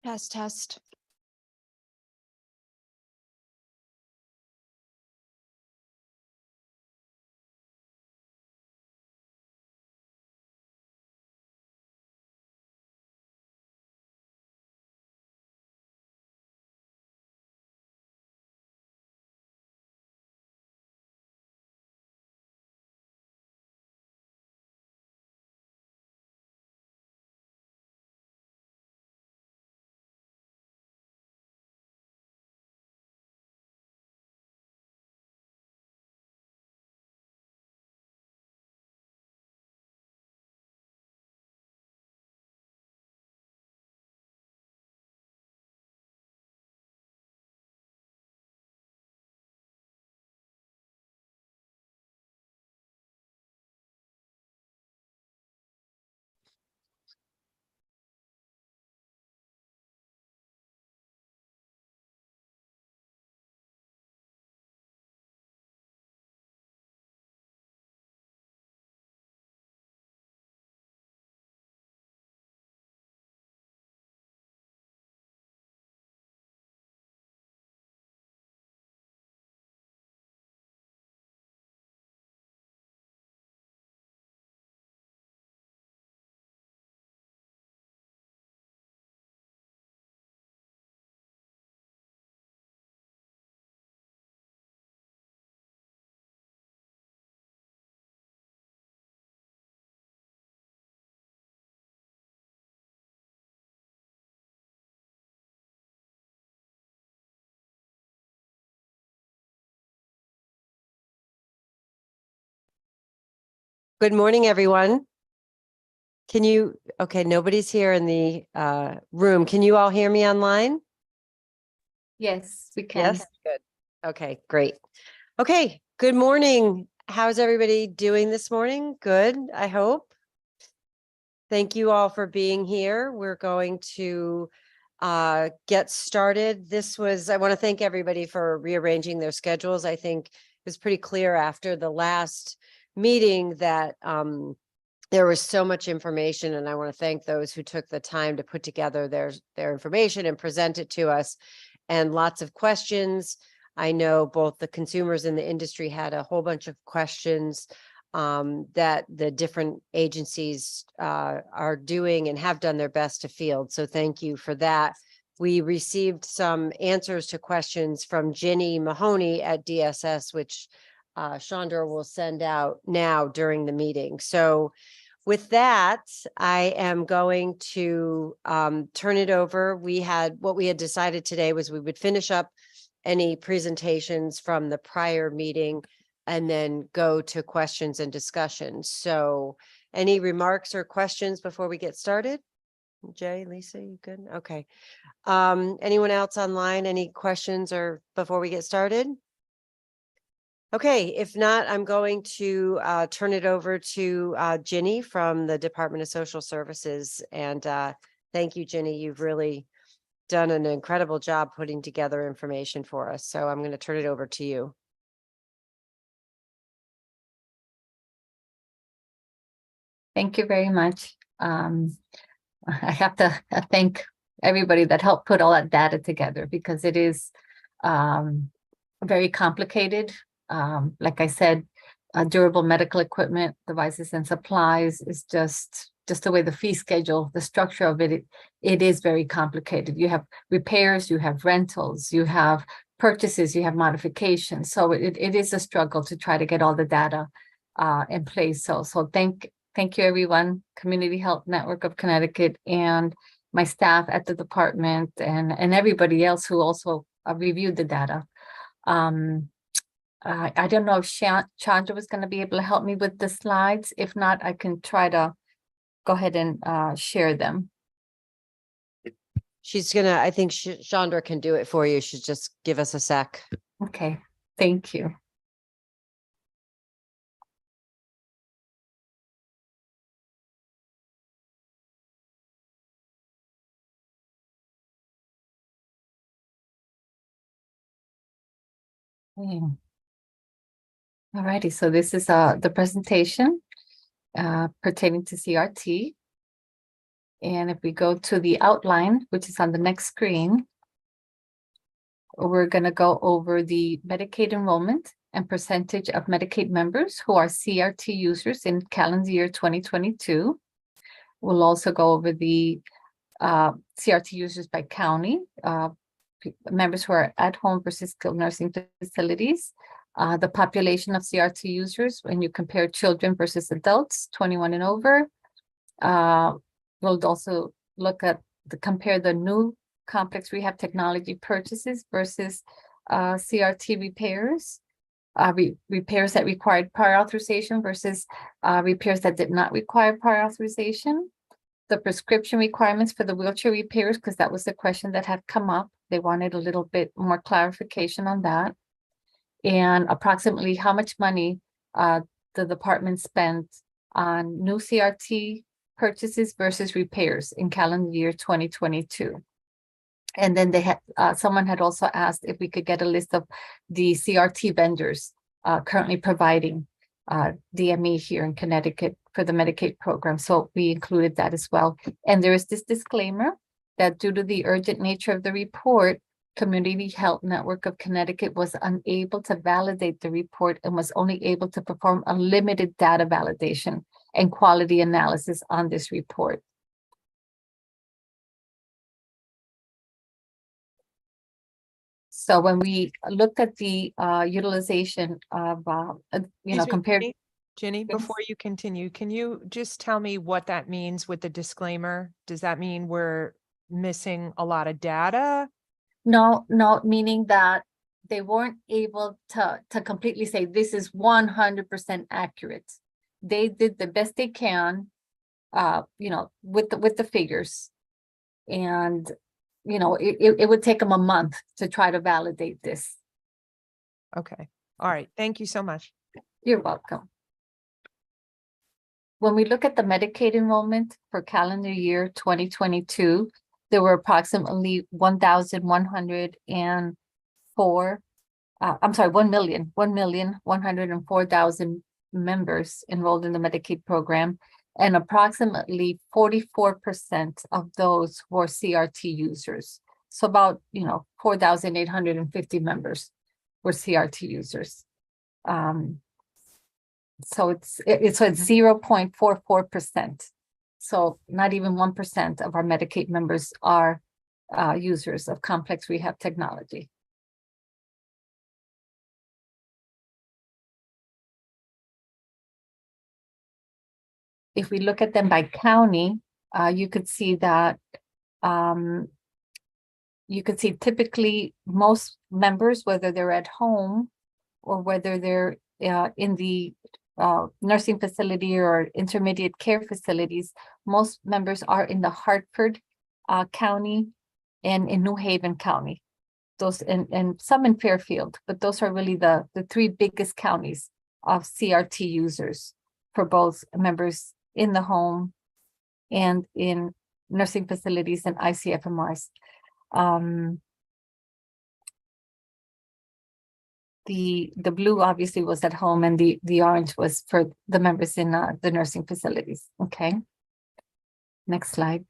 Test, test. Good morning, everyone. Okay, nobody's here in the room. Can you all hear me online? Yes, we can. Yes, good. Okay, great. Okay, good morning. How's everybody doing this morning? Good, I hope. Thank you all for being here. We're going to get started. I want to thank everybody for rearranging their schedules. I think it was pretty clear after the last meeting that there was so much information, and I want to thank those who took the time to put together their information and present it to us, and lots of questions. I know both the consumers and the industry had a whole bunch of questions that the different agencies are doing and have done their best to field. So thank you for that. We received some answers to questions from Ginny Mahoney at DSS, which Chandra will send out now during the meeting. So with that, I am going to turn it over. What we had decided today was we would finish up any presentations from the prior meeting and then go to questions and discussions. So any remarks or questions before we get started? Jay, Lisa, you good? Okay. Anyone else online? Any questions or before we get started? Okay, if not, I'm going to turn it over to Ginny from the Department of Social Services. And thank you, Ginny. You've really done an incredible job putting together information for us. So I'm going to turn it over to you. Thank you very much. I have to thank everybody that helped put all that data together, because it is very complicated. Like I said, durable medical equipment, devices and supplies is just the way the fee schedule, the structure of it is very complicated. You have repairs, you have rentals, you have purchases, you have modifications. So it is a struggle to try to get all the data in place. So thank you, everyone, Community Health Network of Connecticut, and my staff at the department, and everybody else who also reviewed the data. I don't know if Chandra was going to be able to help me with the slides. If not, I can try to go ahead and share them. I think Chandra can do it for you. She's just give us a sec. Okay, thank you. All righty, so this is the presentation pertaining to CRT. And if we go to the outline, which is on the next screen, we're going to go over the Medicaid enrollment and percentage of Medicaid members who are CRT users in calendar year 2022. We'll also go over the CRT users by county, members who are at home versus skilled nursing facilities, the population of CRT users when you compare children versus adults, 21 and over. We'll also look at compare the new complex rehab technology purchases versus CRT repairs, repairs that required prior authorization versus repairs that did not require prior authorization. The prescription requirements for the wheelchair repairs, because that was the question that had come up. They wanted a little bit more clarification on that. And approximately how much money the department spent on new CRT purchases versus repairs in calendar year 2022. And then they had someone had also asked if we could get a list of the CRT vendors currently providing DME here in Connecticut for the Medicaid program. So we included that as well. And there is this disclaimer that due to the urgent nature of the report, Community Health Network of Connecticut was unable to validate the report and was only able to perform a limited data validation and quality analysis on this report. So when we looked at the utilization of, Excuse me, compared. Ginny, Yes. before you continue, can you just tell me what that means with the disclaimer? Does that mean we're missing a lot of data? No, meaning that they weren't able to completely say this is 100% accurate. They did the best they can, with the figures. And, it would take them a month to try to validate this. Okay, all right, thank you so much. You're welcome. When we look at the Medicaid enrollment for calendar year 2022, there were approximately 1,104,000 members enrolled in the Medicaid program, and approximately 44% of those were CRT users. So about, 4,850 members were CRT users. So it's 0.44%. So not even 1% of our Medicaid members are users of complex rehab technology. If we look at them by county, you could see that typically most members, whether they're at home or whether they're in the nursing facility or intermediate care facilities, most members are in the Hartford County and in New Haven County. Those and some in Fairfield, but those are really the three biggest counties of CRT users for both members in the home and in nursing facilities and ICFMRs. The blue obviously was at home, and the orange was for the members in the nursing facilities. Okay. Next slide.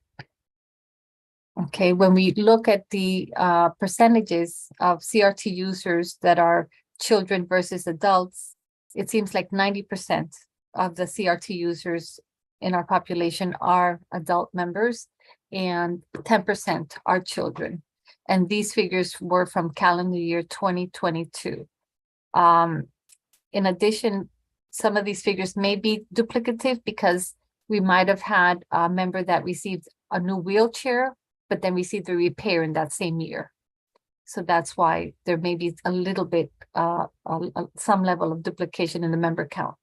Okay, when we look at the percentages of CRT users that are children versus adults, it seems like 90% of the CRT users in our population are adult members and 10% are children. And these figures were from calendar year 2022. In addition, some of these figures may be duplicative because we might have had a member that received a new wheelchair, but then received a repair in that same year. So that's why there may be a little bit, some level of duplication in the member count.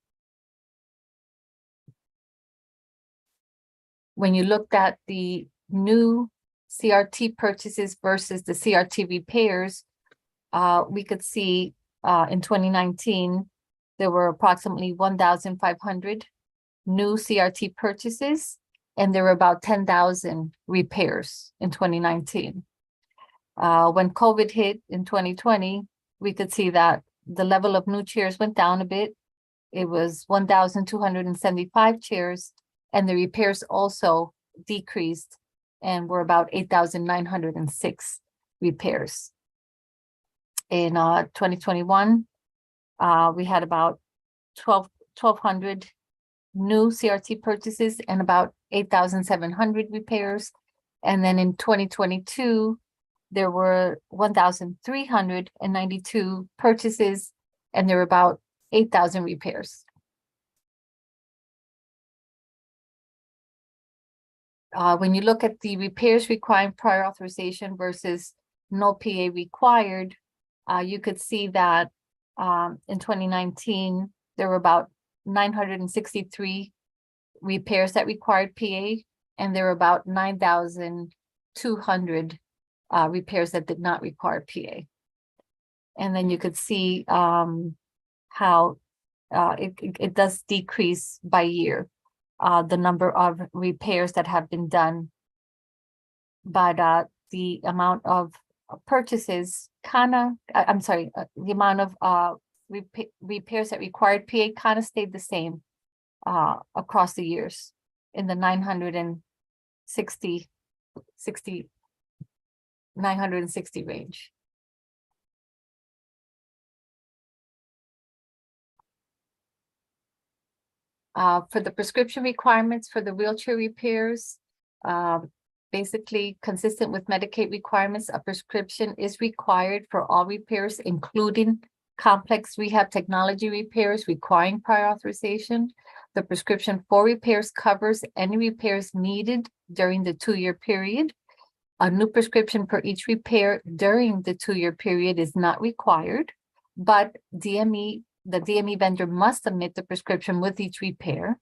When you looked at the new CRT purchases versus the CRT repairs, we could see in 2019, there were approximately 1,500 new CRT purchases, and there were about 10,000 repairs in 2019. When COVID hit in 2020, we could see that the level of new chairs went down a bit. It was 1,275 chairs, and the repairs also decreased and were about 8,906 repairs. In 2021, we had about 1,200 new CRT purchases and about 8,700 repairs. And then in 2022, there were 1,392 purchases and there were about 8,000 repairs. When you look at the repairs requiring prior authorization versus no PA required, you could see that in 2019, there were about 963 repairs that required PA, and there were about 9,200 repairs that did not require PA. And then you could see how it does decrease by year, the number of repairs that have been done, but the amount of purchases the amount of repairs that required PA kind of stayed the same across the years in the 960 range. For the prescription requirements for the wheelchair repairs, basically consistent with Medicaid requirements, a prescription is required for all repairs, including complex rehab technology repairs requiring prior authorization. The prescription for repairs covers any repairs needed during the 2-year period. A new prescription for each repair during the 2-year period is not required, but the DME vendor must submit the prescription with each repair.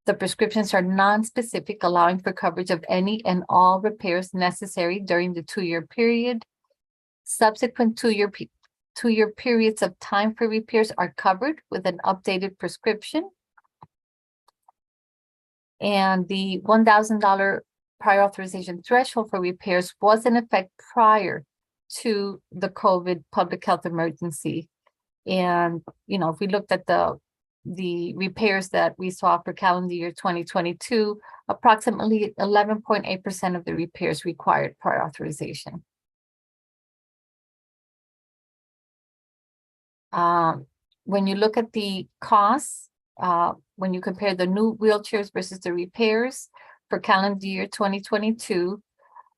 The prescriptions are non-specific, allowing for coverage of any and all repairs necessary during the 2-year period. Subsequent 2-year periods of time for repairs are covered with an updated prescription. And the $1,000 prior authorization threshold for repairs was in effect prior to the COVID public health emergency. And, if we looked at the repairs that we saw for calendar year 2022, approximately 11.8% of the repairs required prior authorization. When you look at the costs, when you compare the new wheelchairs versus the repairs for calendar year 2022,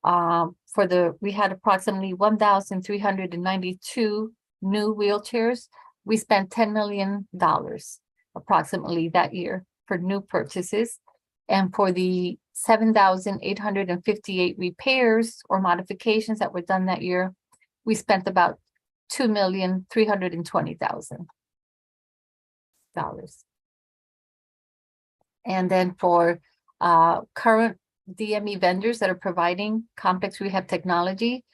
we had approximately 1,392 new wheelchairs. We spent $10 million approximately that year for new purchases. And for the 7,858 repairs or modifications that were done that year, we spent about $2,320,000. And then for current DME vendors that are providing complex rehab technology,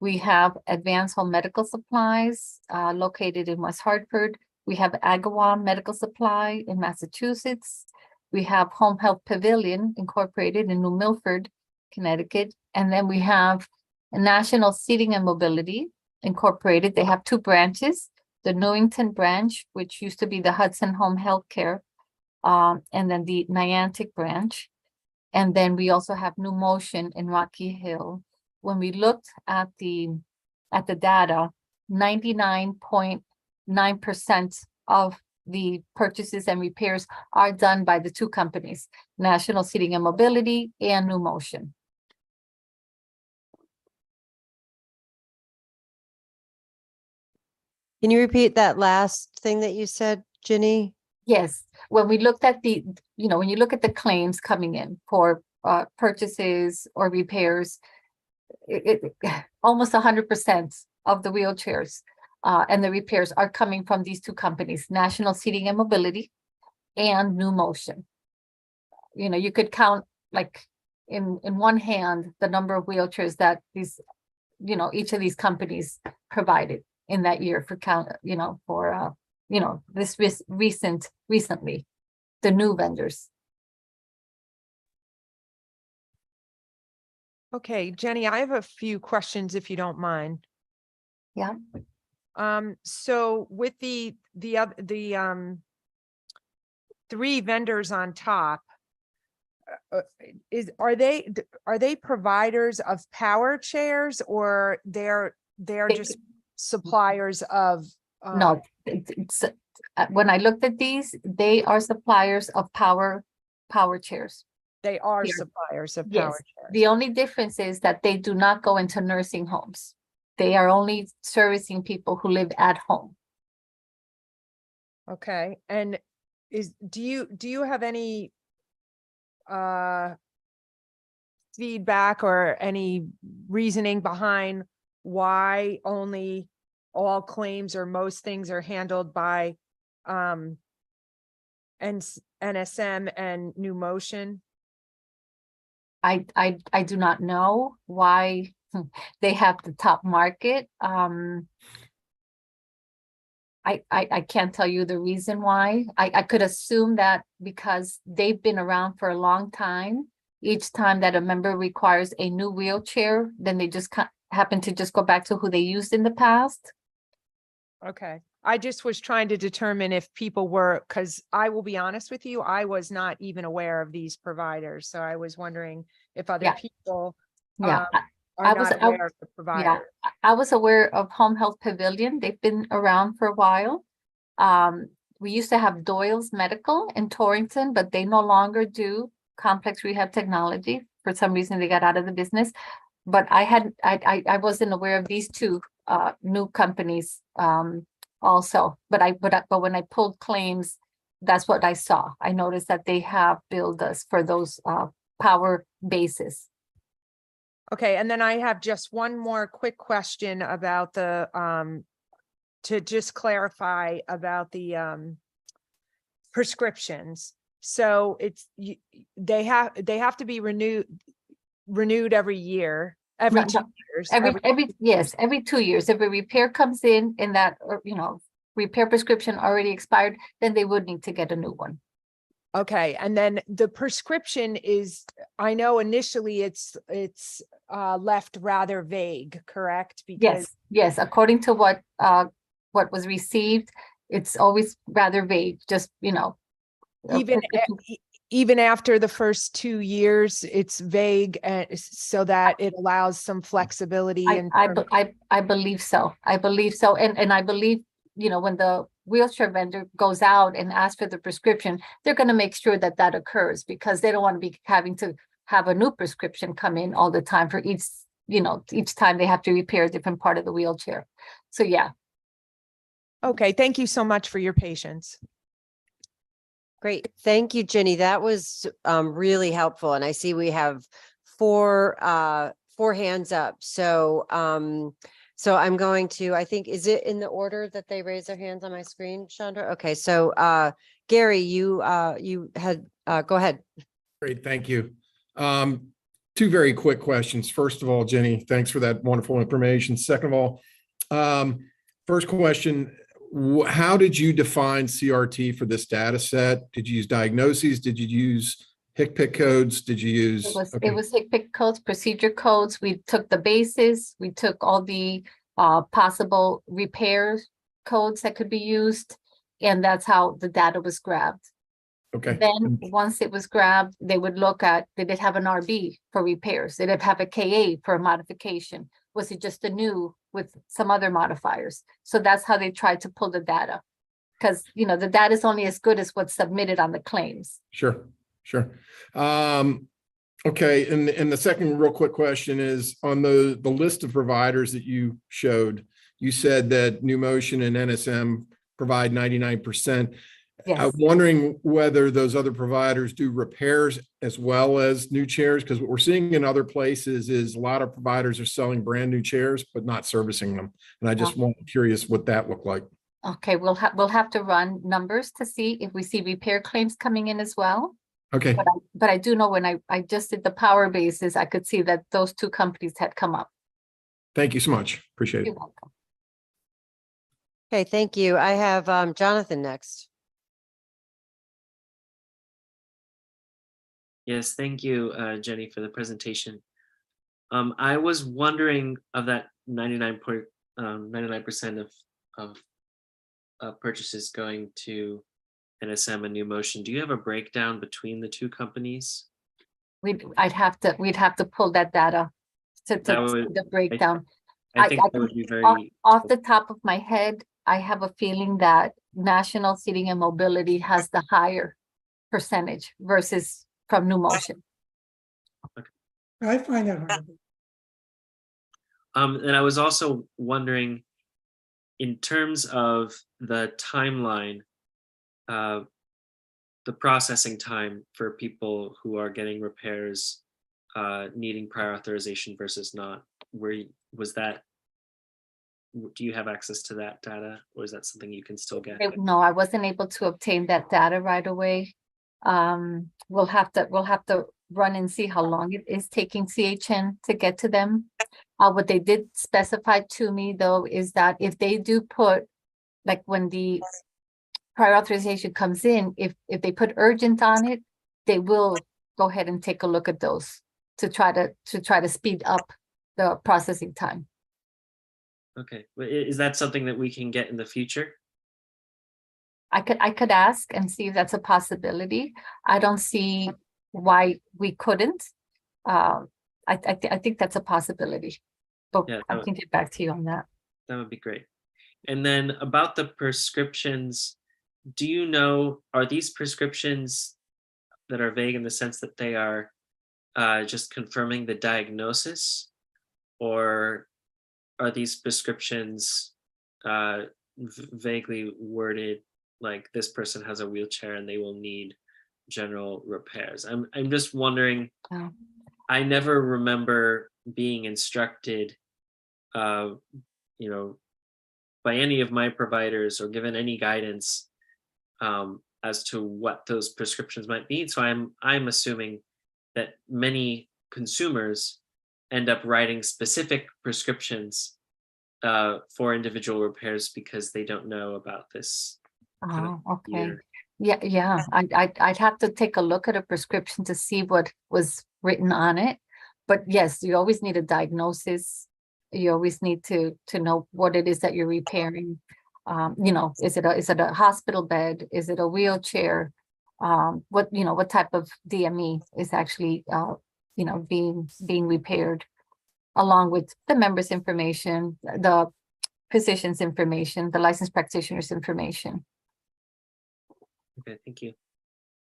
we have Advanced Home Medical Supplies located in West Hartford. We have Agawam Medical Supply in Massachusetts. We have Home Health Pavilion Incorporated in New Milford, Connecticut. And then we have National Seating and Mobility Incorporated. They have 2 branches, the Newington branch, which used to be the Hudson Home Healthcare, and then the Niantic branch. And then we also have New Motion in Rocky Hill. When we looked at the data, 99.9% of the purchases and repairs are done by the 2 companies, National Seating and Mobility and New Motion. Can you repeat that last thing that you said, Ginny? Yes, when we looked at when you look at the claims coming in for purchases or repairs, almost 100% of the wheelchairs and the repairs are coming from these 2 companies, National Seating and Mobility and New Motion. You could count like in one hand the number of wheelchairs that these, each of these companies provided in that year for recently, the new vendors. Okay, Jenny, I have a few questions if you don't mind. Yeah. So with the 3 vendors on top, are they providers of power chairs, or they're They- just suppliers of? No, when I looked at these, they are suppliers of power chairs. They are Here. suppliers of Yes, power chairs. the only difference is that they do not go into nursing homes. They are only servicing people who live at home. Okay, and do you have any feedback or any reasoning behind why only all claims or most things are handled by NSM and New Motion? I do not know why they have the top market. I can't tell you the reason why. I could assume that because they've been around for a long time, each time that a member requires a new wheelchair, then they just happen to just go back to who they used in the past. Okay, I just was trying to determine if people were, because I will be honest with you, I was not even aware of these providers. So I was wondering if other Yeah. people Yeah, are I was- not I- aware of the yeah, provider. I was aware of Home Health Pavilion. They've been around for a while. We used to have Doyle's Medical in Torrington, but they no longer do complex rehab technology. For some reason, they got out of the business. But I wasn't aware of these two new companies also. But when I pulled claims, that's what I saw. I noticed that they have billed us for those power bases. Okay, and then I have just one more quick question about the to just clarify about the prescriptions. So it's they have to be renewed every year, every No, 2 no, years. every 2 years. If a repair comes in and that, or, repair prescription already expired, then they would need to get a new one. Okay, and then the prescription is, I know initially it's left rather vague, correct? Because Yes, according to what was received, it's always rather vague, just, even even after the first 2 years, it's vague, so that it allows some flexibility in terms- I believe so. I believe so. And I believe, when the wheelchair vendor goes out and asks for the prescription, they're going to make sure that that occurs because they don't want to be having to have a new prescription come in all the time for each time they have to repair a different part of the wheelchair. So, yeah. Mm-hmm. Okay, thank you so much for your patience. Great. Thank you, Jenny. That was really helpful. And I see we have four hands up. So so I'm going to, I think, is it in the order that they raise their hands on my screen, Chandra? Okay, so Gary, you had go ahead. Great, thank you. Two very quick questions. First of all, Jenny, thanks for that wonderful information. Second of all, first question, how did you define CRT for this data set? Did you use diagnoses? Did you use HCPCS codes? Did you use? It was HCPCS codes, procedure codes. We took the bases, we took all the possible repair codes that could be used, and that's how the data was grabbed. Okay. Then once it was grabbed, they would look at, did it have an RB for repairs? Did it have a KA for a modification? Was it just a new with some other modifiers? So that's how they tried to pull the data. Because, the data is only as good as what's submitted on the claims. Sure. Okay, and the second real quick question is on the list of providers that you showed, you said that New Motion and NSM provide 99%. Yes. I'm wondering whether those other providers do repairs as well as new chairs, because what we're seeing in other places is a lot of providers are selling brand new chairs, but not servicing them. And I just curious what that looked like. Okay, we'll have to run numbers to see if we see repair claims coming in as well. Okay, But I do know when I just did the power bases, I could see that those two companies had come up. thank you so much. Appreciate it. You're welcome. Okay, thank you. I have Jonathan next. Yes, thank you, Jenny, for the presentation. I was wondering of that 99% of purchases going to NSM and New Motion, do you have a breakdown between the two companies? we'd have to pull that data to That see would- the breakdown. I think that would be Off, very, off the top of my head, I have a feeling that National Seating and Mobility has the higher percentage versus from New Motion. I find that hard. and I was also wondering, in terms of the timeline, the processing time for people who are getting repairs, needing prior authorization versus not, was that, do you have access to that data, or is that something you can still get? No, I wasn't able to obtain that data right away. We'll have to run and see how long it is taking CHN to get to them. What they did specify to me though, is that if they do put, like when the prior authorization comes in, if they put urgent on it, they will go ahead and take a look at those to try to speed up the processing time. Okay, but is that something that we can get in the future? I could ask and see if that's a possibility. I don't see why we couldn't. I think that's a possibility, but Yeah, I can get back to you on that. That would be great. And then about the prescriptions, do you know, are these prescriptions that are vague in the sense that they are just confirming the diagnosis, or are these prescriptions vaguely worded like this person has a wheelchair and they will need general repairs? I'm just wondering. Oh. I never remember being instructed, by any of my providers or given any guidance as to what those prescriptions might be. So I'm assuming that many consumers end up writing specific prescriptions for individual repairs because they don't know about this. Oh, okay. year. Yeah. I'd have to take a look at a prescription to see what was written on it. But yes, you always need a diagnosis. You always need to know what it is that you're repairing. Is it a hospital bed? Is it a wheelchair? What type of DME is actually being repaired, along with the member's information, the physician's information, the licensed practitioner's information. Okay, thank you.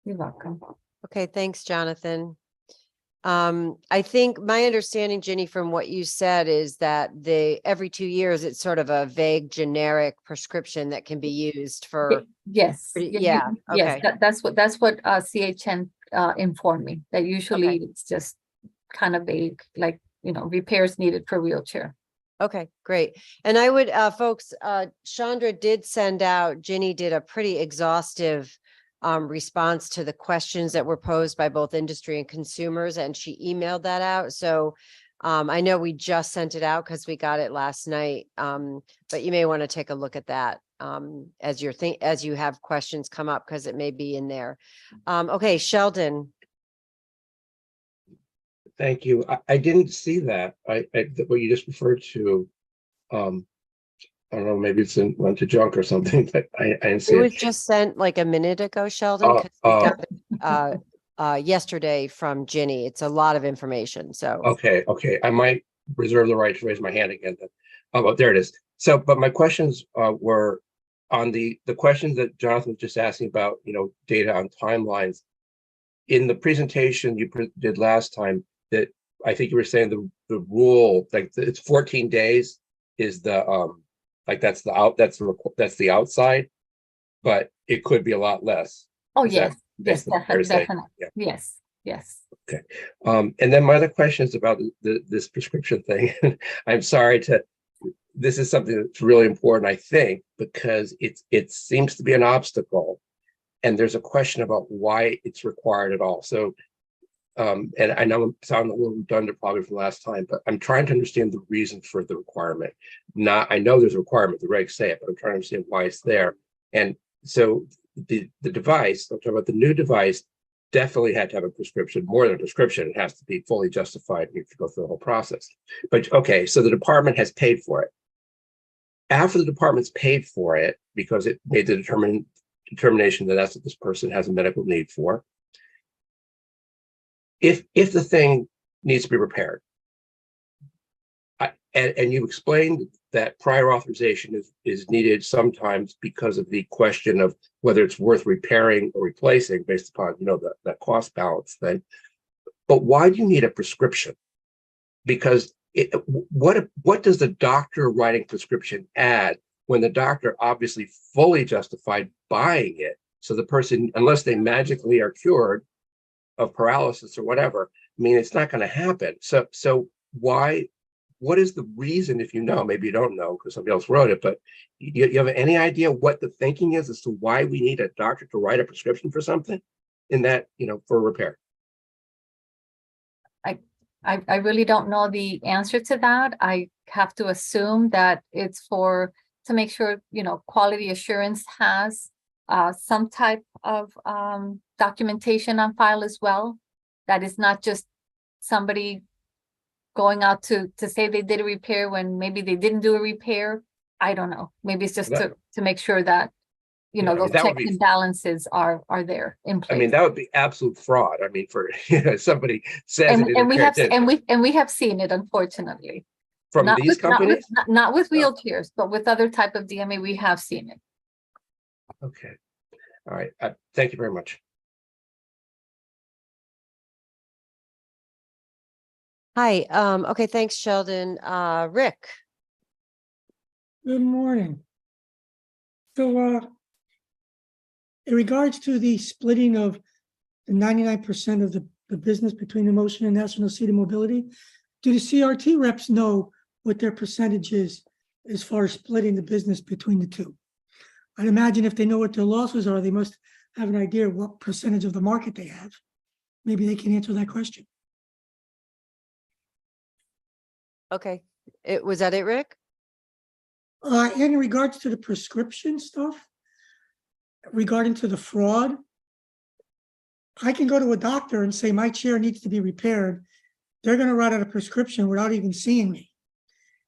You're welcome. Okay, thanks, Jonathan. I think my understanding, Ginny, from what you said is that every 2 years, it's sort of a vague generic prescription that can be used for, Yes. yeah, Yes, okay. that's what CHN informed me, that usually it's just kind of vague, like, repairs needed for wheelchair. Okay, great. And I would, folks, Chandra did send out, Ginny did a pretty exhaustive response to the questions that were posed by both industry and consumers, and she emailed that out. So I know we just sent it out because we got it last night, but you may want to take a look at that as you have questions come up, because it may be in there. Okay, Sheldon. Thank you. I didn't see that. What you just referred to. I don't know, maybe went to junk or something, but I didn't see It it. was just sent like a minute ago, Sheldon, 'cause we got it, yesterday from Ginny. It's a lot of information, so. Okay. I might reserve the right to raise my hand again then. Oh, there it is. So, but my questions were on the questions that Jonathan was just asking about, data on timelines. In the presentation you did last time, that I think you were saying the rule, like it's 14 days is the that's the outside, but it could be a lot less. Oh, Is yes, that fair to say? definitely. Yeah. Yes. And then my other question is about this prescription thing. I'm sorry this is something that's really important, I think, because it seems to be an obstacle, and there's a question about why it's required at all. So, and I know I'm sounding a little redundant probably from last time, but I'm trying to understand the reason for the requirement. I know there's a requirement, the regs say it, but I'm trying to understand why it's there. And so the device, I'm talking about the new device, definitely had to have a prescription. More than a prescription, it has to be fully justified. You have to go through the whole process. But okay, so the department has paid for it. After the department's paid for it, because it made the determination that that's what this person has a medical need for, if the thing needs to be repaired, and you explained that prior authorization is needed sometimes because of the question of whether it's worth repairing or replacing based upon, that cost balance thing. But why do you need a prescription? Because what does the doctor writing prescription add when the doctor obviously fully justified buying it? So the person, unless they magically are cured of paralysis or whatever, I mean, it's not going to happen. So what is the reason, if you know, maybe you don't know because somebody else wrote it, but you have any idea what the thinking is as to why we need a doctor to write a prescription for something in that, for repair? I really don't know the answer to that. I have to assume that it's to make sure, quality assurance has some type of documentation on file as well. That is not just somebody going out to say they did a repair when maybe they didn't do a repair. I don't know. Maybe it's just to make sure that, Yeah, I mean, those that would checks be- and balances are there in place. I mean, that would be absolute fraud. I mean, for somebody says And, it and we have, in and we have seen it, unfortunately. from Not these with- not with- companies. Not with No. wheelchairs, but with other type of DMA, we have seen it. Okay. All right. Thank you very much. Hi, okay, thanks, Sheldon. Rick. Good morning. So, in regards to the splitting of the 99% of the business between Emotion and National Seating Mobility, do the CRT reps know what their percentage is as far as splitting the business between the two? I'd imagine if they know what their losses are, they must have an idea of what percentage of the market they have. Maybe they can answer that question. Okay, was that it, Rick? In regards to the prescription stuff, regarding to the fraud, I can go to a doctor and say my chair needs to be repaired. They're going to write out a prescription without even seeing me,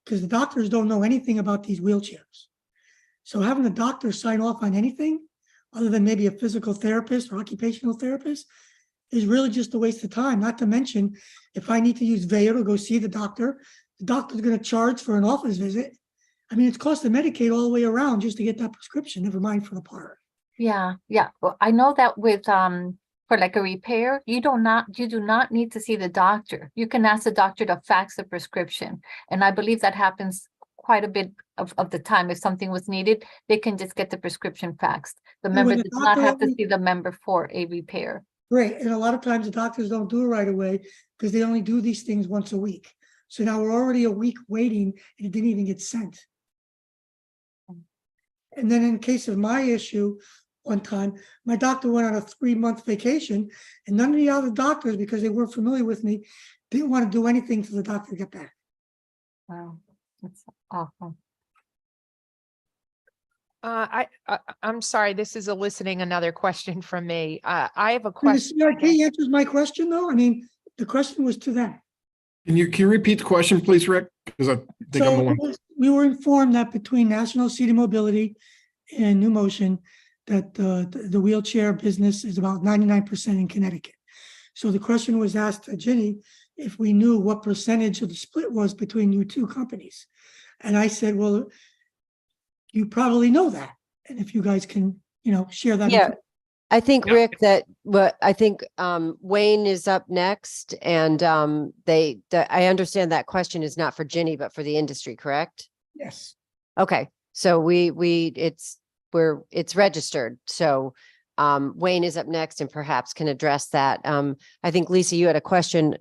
because the doctors don't know anything about these wheelchairs. So having a doctor sign off on anything other than maybe a physical therapist or occupational therapist is really just a waste of time. Not to mention, if I need to use Vayo to go see the doctor's going to charge for an office visit. I mean, it's cost of Medicaid all the way around just to get that prescription, never mind for the part. Yeah. Well, I know that with, for like a repair, you do not need to see the doctor. You can ask the doctor to fax a prescription. And I believe that happens quite a bit of the time. If something was needed, they can just get the prescription faxed. The And member when the does not doctor have to only- see the member for a repair. Great, and a lot of times the doctors don't do it right away because they only do these things once a week. So now we're already a week waiting and it didn't even get sent. And then in case of my issue, one time, my doctor went on a 3-month vacation and none of the other doctors, because they weren't familiar with me, didn't want to do anything till the doctor got back. Wow, that's awful. I'm sorry, this is eliciting another question from me. I have a The question. CRT answers my question though. I mean, the question was to them. Can you repeat the question, please, Rick? Because I think I'm the one. We were informed that between National Seating Mobility and New Motion, that the wheelchair business is about 99% in Connecticut. So the question was asked to Ginny if we knew what percentage of the split was between you two companies. And I said, well, you probably know that. And if you guys can, share that. Yeah, I think, Yeah. Rick, I think Wayne is up next, and I understand that question is not for Ginny, but for the industry, correct? Yes. Okay, so it's registered, so Wayne is up next and perhaps can address that. I think, Lisa, you had a question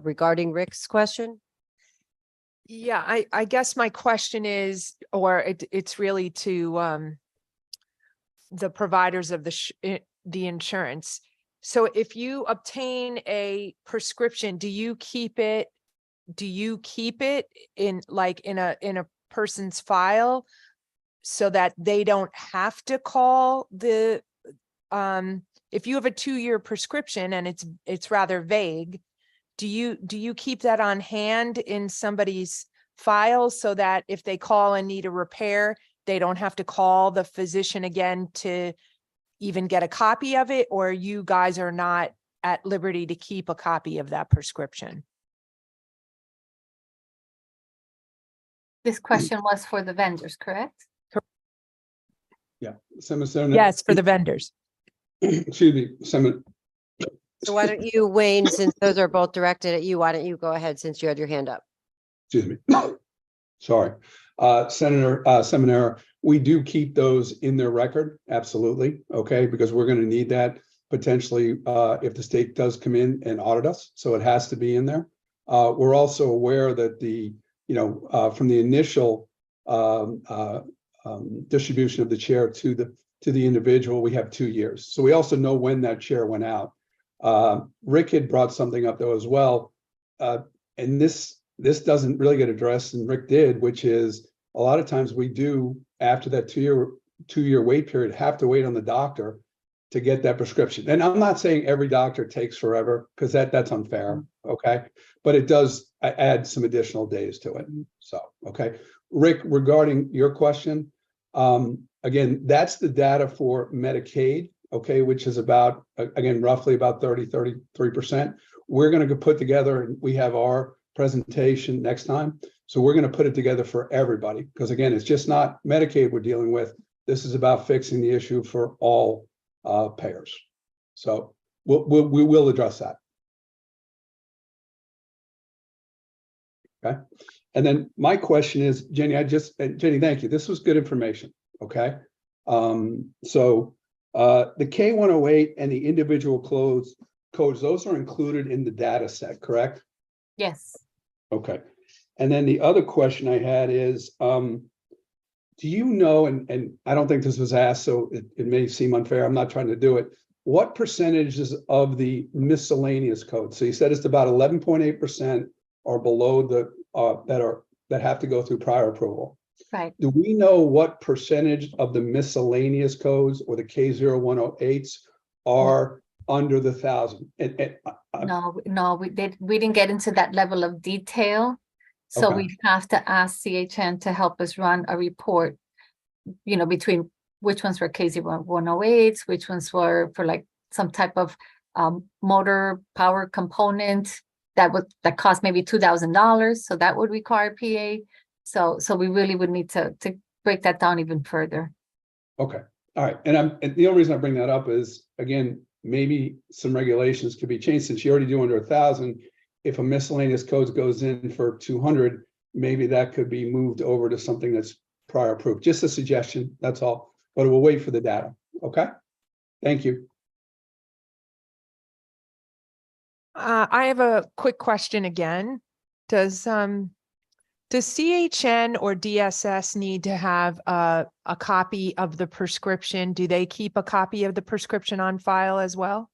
regarding Rick's question? Yeah, I guess my question is, or it's really to the providers of the insurance. So if you obtain a prescription, do you keep it in a person's file so that they don't have to call the if you have a 2-year prescription and it's rather vague, do you keep that on hand in somebody's file so that if they call and need a repair, they don't have to call the physician again to even get a copy of it? Or you guys are not at liberty to keep a copy of that prescription. This question was for the vendors, correct? Yeah, Senator. Yes, for the vendors. Excuse me, Senator. So why don't you, Wayne, since those are both directed at you, why don't you go ahead since you had your hand up? Excuse me. Sorry. Senator Seminara, we do keep those in their record, absolutely, okay, because we're going to need that potentially if the state does come in and audit us, so it has to be in there. We're also aware that from the initial distribution of the chair to the individual, we have 2 years. So we also know when that chair went out. Rick had brought something up though as well, and this doesn't really get addressed, and Rick did, which is a lot of times we do after that 2-year wait period have to wait on the doctor to get that prescription. And I'm not saying every doctor takes forever because that's unfair, okay? But it does add some additional days to it. So, okay. Rick, regarding your question, again, that's the data for Medicaid, okay, which is about, again, roughly about 33%. We're going to put together, and we have our presentation next time. So we're going to put it together for everybody, because again, it's just not Medicaid we're dealing with. This is about fixing the issue for all payers. So we will address that. Okay. And then my question is, Jenny, Jenny, thank you. This was good information. Okay. So the K108 and the individual codes, those are included in the data set, correct? Yes. Okay. And then the other question I had is, do you know, and I don't think this was asked, so it may seem unfair, I'm not trying to do it, what percentages of the miscellaneous code? So you said it's about 11.8% are below the, that have to go through prior approval. Right. Do we know what percentage of the miscellaneous codes or the K0108s are under the 1,000? No, we didn't get into that level of detail. So Okay. we have to ask CHN to help us run a report, between which ones were KZ108s, which ones were for like some type of motor power component that cost maybe $2,000. So that would require PA. So we really would need to break that down even further. Okay, all right. And the only reason I bring that up is, again, maybe some regulations could be changed since you already do under 1,000. If a miscellaneous code goes in for 200, maybe that could be moved over to something that's prior approved. Just a suggestion, that's all. But we'll wait for the data. Okay, thank you. I have a quick question again. Does CHN or DSS need to have a copy of the prescription? Do they keep a copy of the prescription on file as well?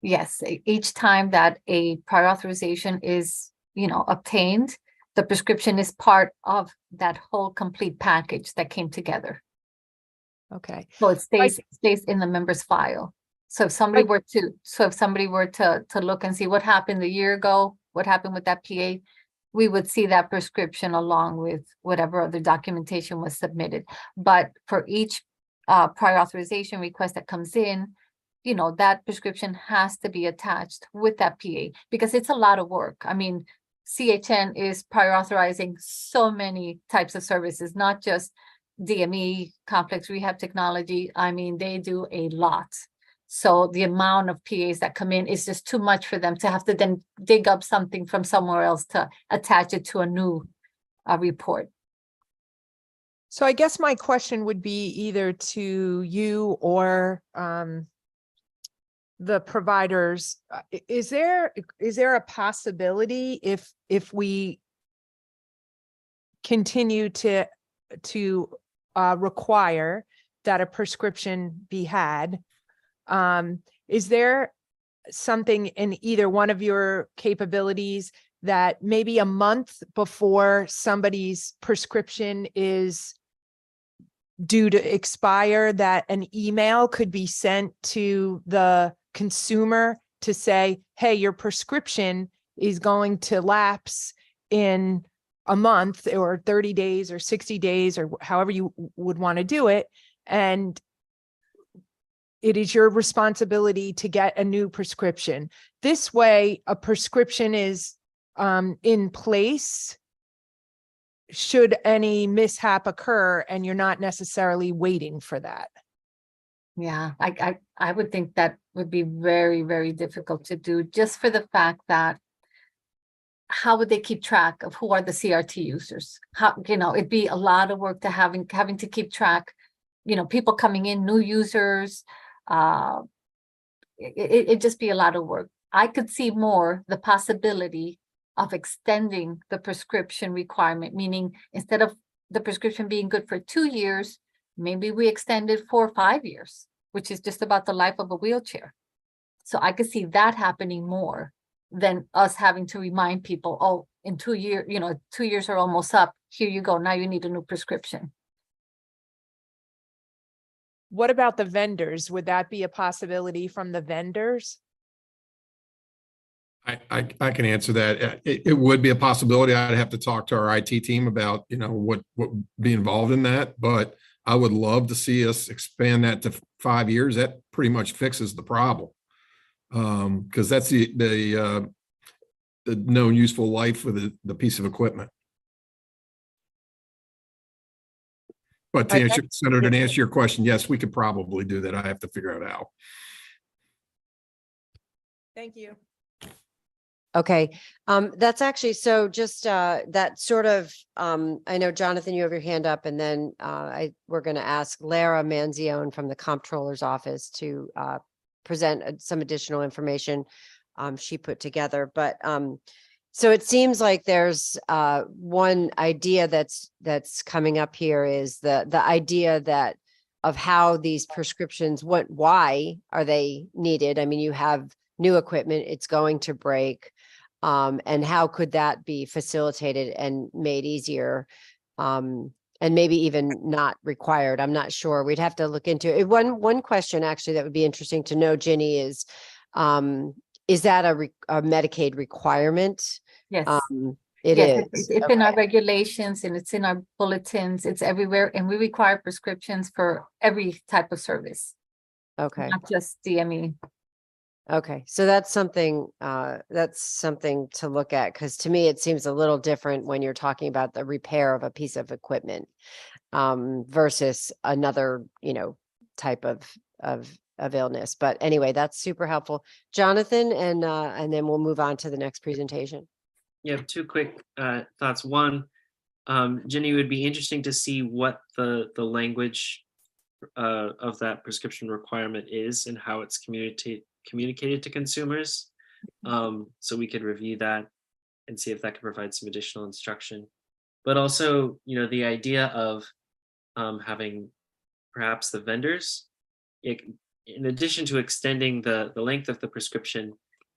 Yes, each time that a prior authorization is, obtained, the prescription is part of that whole complete package that came together. Okay. So it stays in the member's file. So if somebody were to look and see what happened a year ago, what happened with that PA, we would see that prescription along with whatever other documentation was submitted. But for each prior authorization request that comes in, that prescription has to be attached with that PA because it's a lot of work. I mean, CHN is prior authorizing so many types of services, not just DME, complex rehab technology. I mean, they do a lot. So the amount of PAs that come in is just too much for them to have to then dig up something from somewhere else to attach it to a new report. So I guess my question would be either to you or the providers. Is there a possibility if we continue to require that a prescription be had, is there something in either one of your capabilities that maybe a month before somebody's prescription is due to expire, that an email could be sent to the consumer to say, hey, your prescription is going to lapse in a month or 30 days or 60 days or however you would want to do it. And it is your responsibility to get a new prescription. This way, a prescription is in place should any mishap occur, and you're not necessarily waiting for that. Yeah, I would think that would be very, very difficult to do, just for the fact that how would they keep track of who are the CRT users? How, it'd be a lot of work to having to keep track, people coming in, new users. It'd just be a lot of work. I could see more the possibility of extending the prescription requirement, meaning instead of the prescription being good for 2 years, maybe we extend it 4 or 5 years, which is just about the life of a wheelchair. So I could see that happening more than us having to remind people, oh, in 2 years, 2 years are almost up. Here you go. Now you need a new prescription. What about the vendors? Would that be a possibility from the vendors? I can answer that. It would be a possibility. I'd have to talk to our IT team about, what would be involved in that, but I would love to see us expand that to 5 years. That pretty much fixes the problem. Because that's the known useful life of the piece of equipment. But to answer, Senator, to answer your question, yes, we could probably do that. I have to figure out how. Thank you. Okay, that's actually, so just that sort of, I know, Jonathan, you have your hand up, and then we're going to ask Lara Manzione from the Comptroller's office to present some additional information she put together. But so it seems like there's one idea that's coming up here is the idea that of how these prescriptions, why are they needed? I mean, you have new equipment, it's going to break. And how could that be facilitated and made easier? And maybe even not required. I'm not sure. We'd have to look into it. One question actually that would be interesting to know, Ginny, is that a Medicaid requirement? Yes. It Yes, is. it's in our regulations and it's in our bulletins. It's everywhere, and we require prescriptions for every type of service, Okay. not just DME. Okay, so that's something to look at, because to me, it seems a little different when you're talking about the repair of a piece of equipment versus another, type of illness. But anyway, that's super helpful. Jonathan, and then we'll move on to the next presentation. Yeah, 2 quick thoughts. One, Jenny, it would be interesting to see what the language of that prescription requirement is and how it's communicated to consumers. So we could review that and see if that could provide some additional instruction. But also, the idea of having perhaps the vendors, in addition to extending the length of the prescription,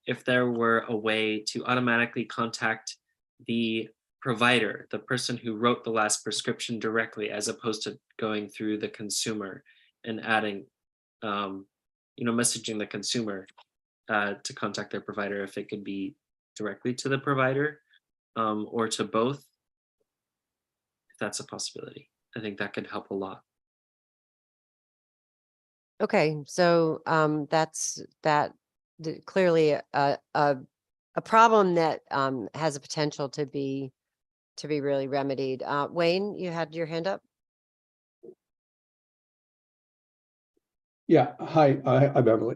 if there were a way to automatically contact the provider, the person who wrote the last prescription directly, as opposed to going through the consumer and adding, messaging the consumer to contact their provider, if it could be directly to the provider or to both, if that's a possibility. I think that could help a lot. Okay, so that's clearly a problem that has a potential to be really remedied. Wayne, you had your hand up. Yeah, hi, Beverly.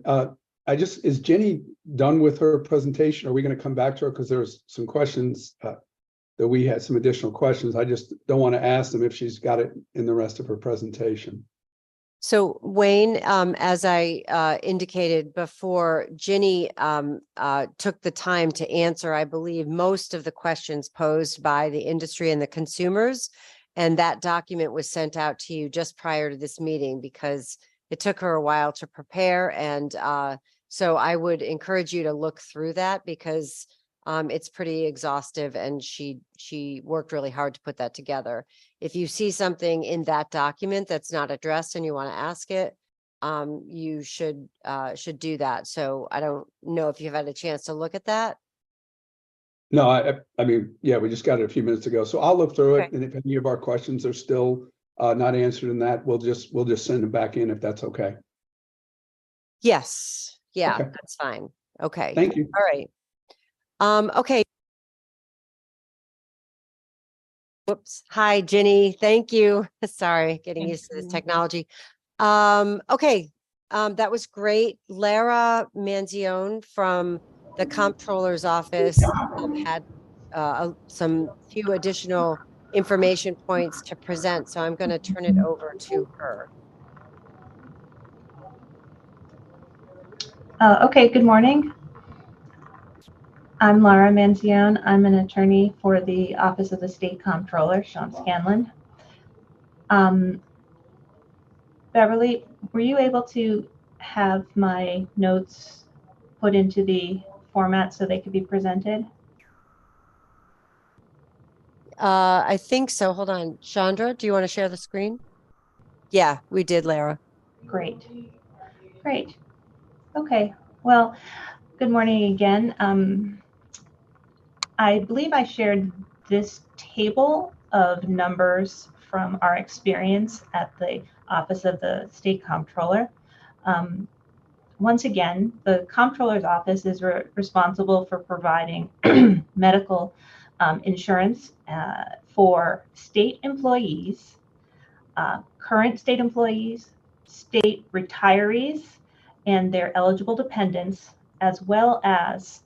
Is Jenny done with her presentation? Are we going to come back to her? Because there's some questions that we had, some additional questions. I just don't want to ask them if she's got it in the rest of her presentation. So Wayne, as I indicated before, Ginny took the time to answer, I believe, most of the questions posed by the industry and the consumers. And that document was sent out to you just prior to this meeting because it took her a while to prepare. And so I would encourage you to look through that because it's pretty exhaustive and she worked really hard to put that together. If you see something in that document that's not addressed and you want to ask it, you should do that. So I don't know if you've had a chance to look at that. No, I mean, yeah, we just got it a few minutes ago. So I'll look through it. Okay. And if any of our questions are still not answered in that, we'll just send them back in if that's okay. Yes, yeah, Okay. that's fine. Okay, Thank you. all right. Okay. Whoops. Hi, Ginny. Thank you. Sorry, getting Thank used to this you. technology. Okay. That was great. Lara Manzione from the comptroller's office had some few additional information points to present, so I'm going to turn it over to her. Okay, good morning. I'm Lara Manzione. I'm an attorney for the Office of the State Comptroller, Sean Scanlon. Beverly, were you able to have my notes put into the format so they could be presented? I think so. Hold on. Chandra, do you want to share the screen? Yeah, we did, Lara. Great. Great. Okay. Well, good morning again. I believe I shared this table of numbers from our experience at the Office of the State Comptroller. Once again, the Comptroller's Office is responsible for providing medical insurance for state employees, current state employees, state retirees, and their eligible dependents, as well as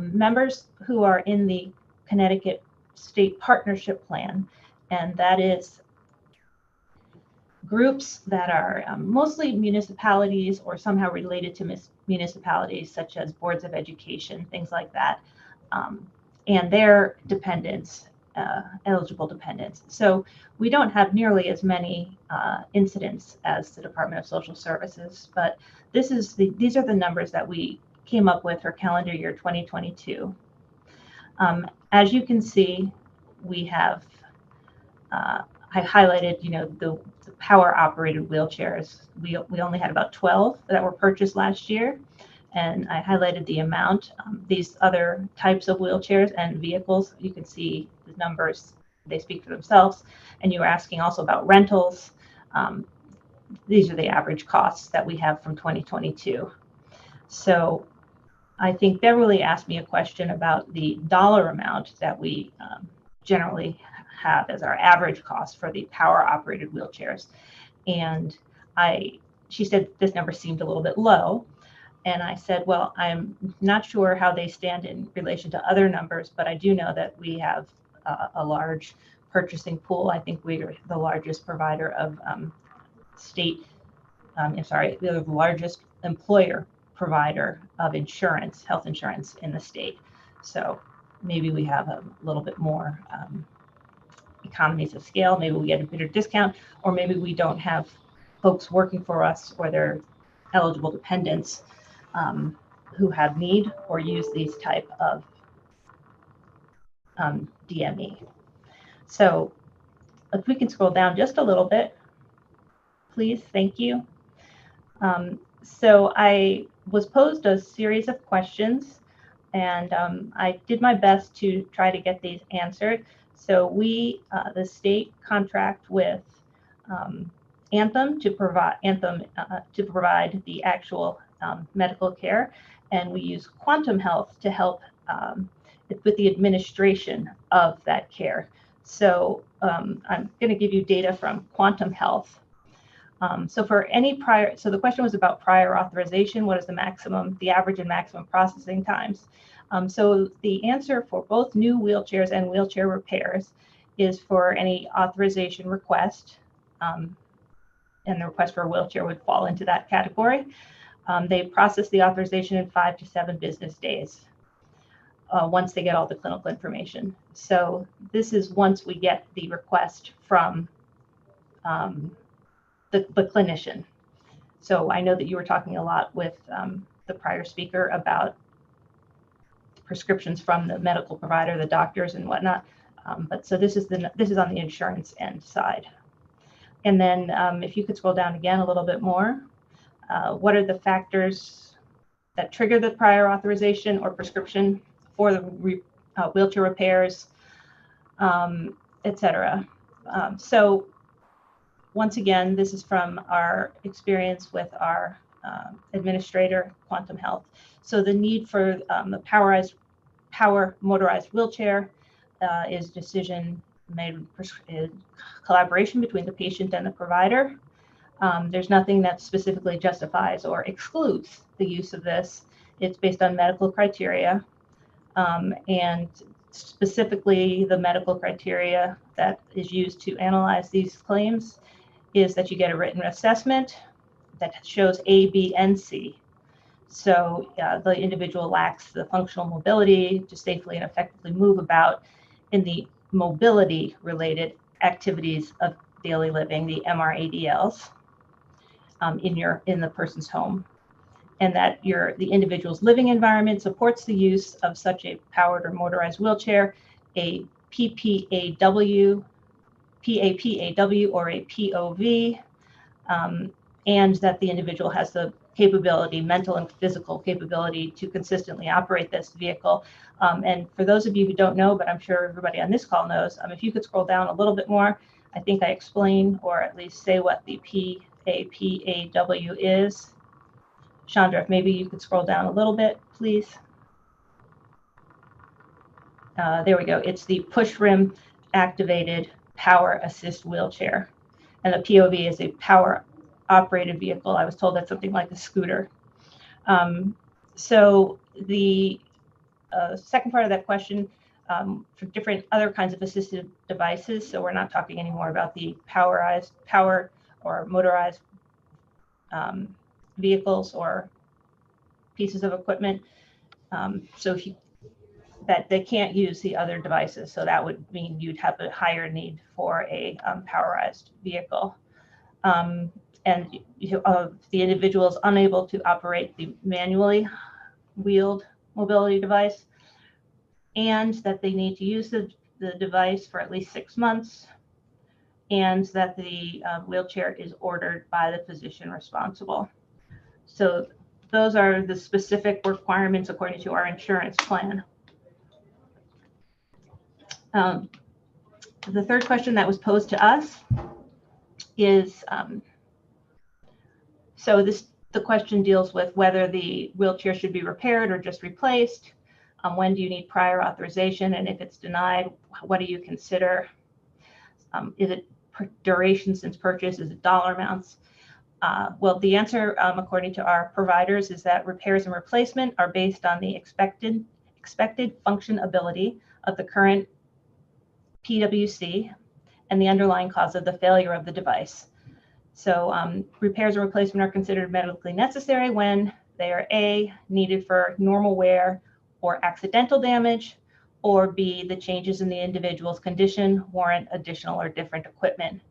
members who are in the Connecticut State Partnership Plan, and that is groups that are mostly municipalities or somehow related to municipalities, such as boards of education, things like that, and their dependents, eligible dependents. So we don't have nearly as many incidents as the Department of Social Services, but these are the numbers that we came up with for calendar year 2022. As you can see, we have I highlighted, the power operated wheelchairs. We only had about 12 that were purchased last year, and I highlighted the amount. These other types of wheelchairs and vehicles, you can see the numbers, they speak for themselves. And you were asking also about rentals. These are the average costs that we have from 2022. So I think Beverly asked me a question about the dollar amount that we generally have as our average cost for the power operated wheelchairs. And she said this number seemed a little bit low. And I said, well, I'm not sure how they stand in relation to other numbers, but I do know that we have a large purchasing pool. I think we are the largest provider of we're the largest employer provider of insurance, health insurance in the state. So maybe we have a little bit more economies of scale. Maybe we get a bigger discount, or maybe we don't have folks working for us or they're eligible dependents who have need or use these type of DME. So if we can scroll down just a little bit, please, thank you. So I was posed a series of questions, and I did my best to try to get these answered. So we, the state, contract with Anthem to provide the actual medical care, and we use Quantum Health to help with the administration of that care. So I'm going to give you data from Quantum Health. So the question was about prior authorization. What is the average and maximum processing times? So the answer for both new wheelchairs and wheelchair repairs is for any authorization request, and the request for a wheelchair would fall into that category. They process the authorization in 5 to 7 business days once they get all the clinical information. So this is once we get the request from the clinician. So I know that you were talking a lot with the prior speaker about prescriptions from the medical provider, the doctors and whatnot. But so this is on the insurance end side. And then if you could scroll down again a little bit more, what are the factors that trigger the prior authorization or prescription for the wheelchair repairs, et cetera. So once again, this is from our experience with our administrator, Quantum Health. So the need for the power motorized wheelchair is decision made in collaboration between the patient and the provider. There's nothing that specifically justifies or excludes the use of this. It's based on medical criteria, and specifically the medical criteria that is used to analyze these claims is that you get a written assessment that shows A, B, and C. So the individual lacks the functional mobility to safely and effectively move about in the mobility related activities of daily living, the MRADLs, in the person's home, and that the individual's living environment supports the use of such a powered or motorized wheelchair, a PPAW, or a POV, and that the individual has the capability, mental and physical capability, to consistently operate this vehicle. And for those of you who don't know, but I'm sure everybody on this call knows, if you could scroll down a little bit more, I think I explain, or at least say what the PAPAW is. Chandra, if maybe you could scroll down a little bit, please. There we go. It's the push rim activated power assist wheelchair. And the POV is a power operated vehicle. I was told that's something like a scooter. So the second part of that question, for different other kinds of assistive devices, so we're not talking anymore about the power or motorized vehicles or pieces of equipment. So if that they can't use the other devices, so that would mean you'd have a higher need for a powerized vehicle. And the individual is unable to operate the manually wheeled mobility device, and that they need to use the device for at least 6 months, and that the wheelchair is ordered by the physician responsible. So those are the specific requirements according to our insurance plan. The third question that was posed to us is, the question deals with whether the wheelchair should be repaired or just replaced. When do you need prior authorization? And if it's denied, what do you consider? Is it duration since purchase? Is it dollar amounts? Well, the answer, according to our providers, is that repairs and replacement are based on the expected functionability of the current PWC and the underlying cause of the failure of the device. So repairs and replacement are considered medically necessary when they are A, needed for normal wear or accidental damage, or B, the changes in the individual's condition warrant additional or different equipment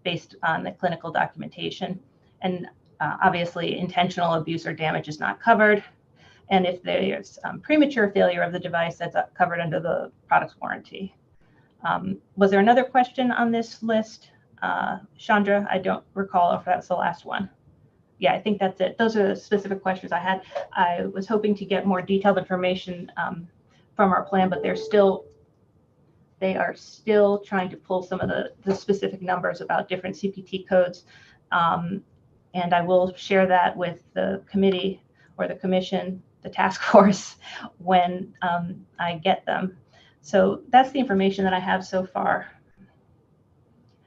based on the clinical documentation. And obviously, intentional abuse or damage is not covered. And if there's premature failure of the device, that's covered under the product's warranty. Was there another question on this list? Chandra, I don't recall if that's the last one. Yeah, I think that's it. Those are the specific questions I had. I was hoping to get more detailed information from our plan, but they are still trying to pull some of the specific numbers about different CPT codes. And I will share that with the committee or the commission, the task force, when I get them. So that's the information that I have so far.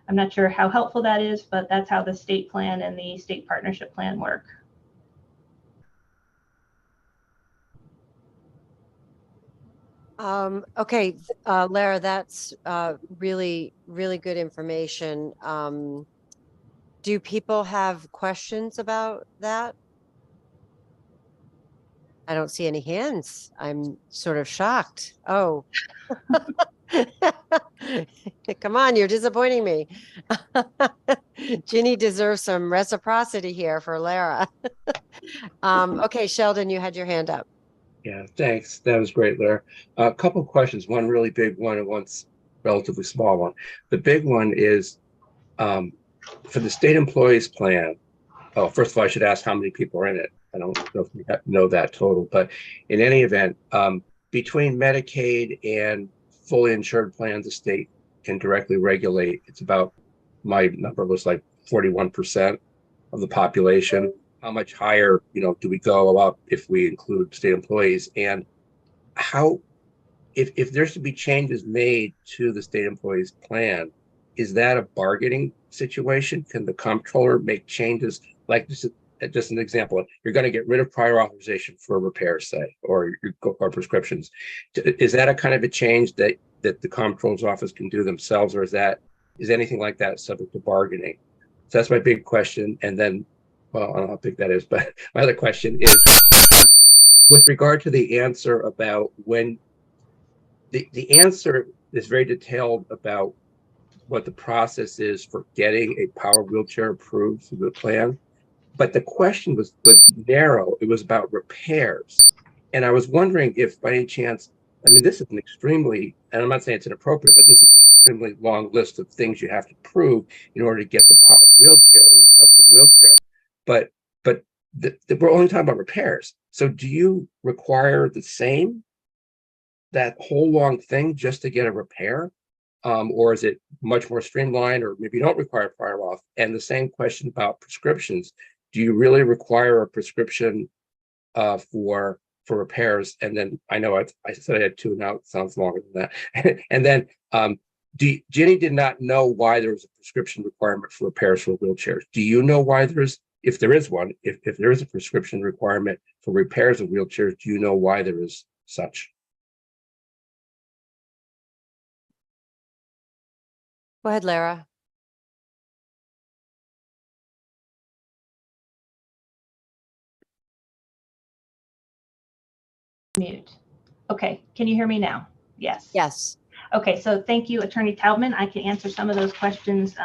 I'm not sure how helpful that is, but that's how the state plan and the state partnership plan work. Okay, Lara, that's really, really good information. Do people have questions about that? I don't see any hands. I'm sort of shocked. Oh. Come on, you're disappointing me. Ginny deserves some reciprocity here for Lara. Okay, Sheldon, you had your hand up. Yeah, thanks. That was great, Lara. A couple of questions, one really big one and one's relatively small one. The big one is for the state employees plan. Oh, first of all, I should ask how many people are in it. I don't know if we know that total, but in any event, between Medicaid and fully insured plans, the state can directly regulate. It's about, my number was like 41% of the population. how much higher, do we go up if we include state employees? And how, if there's to be changes made to the state employees plan, is that a bargaining situation? Can the comptroller make changes? Like just an example, you're going to get rid of prior authorization for repairs, say, or prescriptions. Is that a kind of a change that the comptroller's office can do themselves, or is anything like that subject to bargaining? So that's my big question. And then, well, I don't know how big that is, but my other question is with regard to the answer about when the answer is very detailed about what the process is for getting a power wheelchair approved through the plan. But the question was narrow. It was about repairs. And I was wondering if by any chance, I mean, this is an extremely, and I'm not saying it's inappropriate, but this is an extremely long list of things you have to prove in order to get the power wheelchair or the custom wheelchair. But we're only talking about repairs. So do you require the same, that whole long thing just to get a repair? Or is it much more streamlined, or maybe you don't require prior auth? And the same question about prescriptions. Do you really require a prescription for repairs? And then I know I said I had two, now it sounds longer than that. And then Ginny did not know why there was a prescription requirement for repairs for wheelchairs. Do you know why if there is one, if there is a prescription requirement for repairs of wheelchairs, do you know why there is such? Go ahead, Lara. Mute. Okay, can you hear me now? Yes. Yes. Okay, so thank you, Attorney Taubman. I can answer some of those questions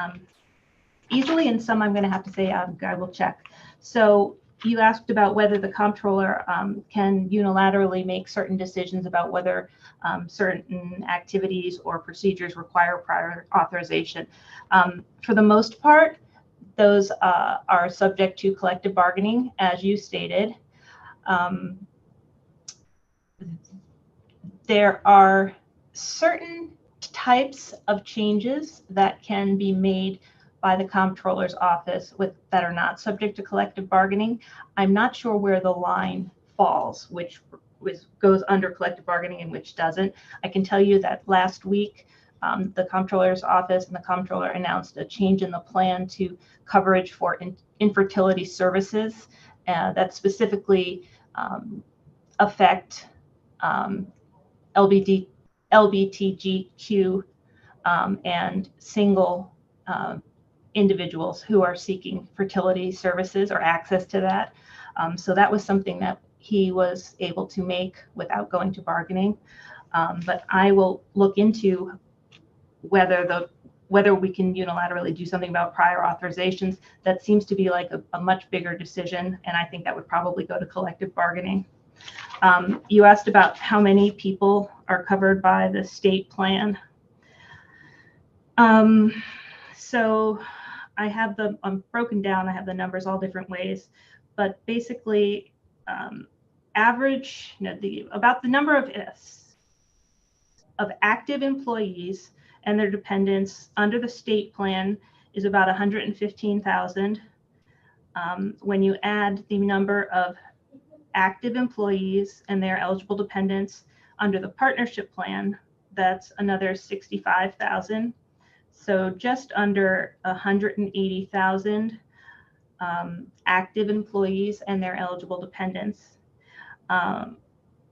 easily, and some I'm going to have to say I will check. So you asked about whether the comptroller can unilaterally make certain decisions about whether certain activities or procedures require prior authorization. For the most part, those are subject to collective bargaining, as you stated. There are certain types of changes that can be made by the comptroller's office that are not subject to collective bargaining. I'm not sure where the line falls, which goes under collective bargaining and which doesn't. I can tell you that last week, the comptroller's office and the comptroller announced a change in the plan to coverage for infertility services that specifically affect LGBTQ and single individuals who are seeking fertility services or access to that. So that was something that he was able to make without going to bargaining. But I will look into whether we can unilaterally do something about prior authorizations. That seems to be like a much bigger decision, and I think that would probably go to collective bargaining. You asked about how many people are covered by the state plan. So I have them broken down. I have the numbers all different ways, but basically average, about the number of active employees and their dependents under the state plan is about 115,000. When you add the number of active employees and their eligible dependents under the partnership plan, that's another 65,000. So just under 180,000 active employees and their eligible dependents. Now,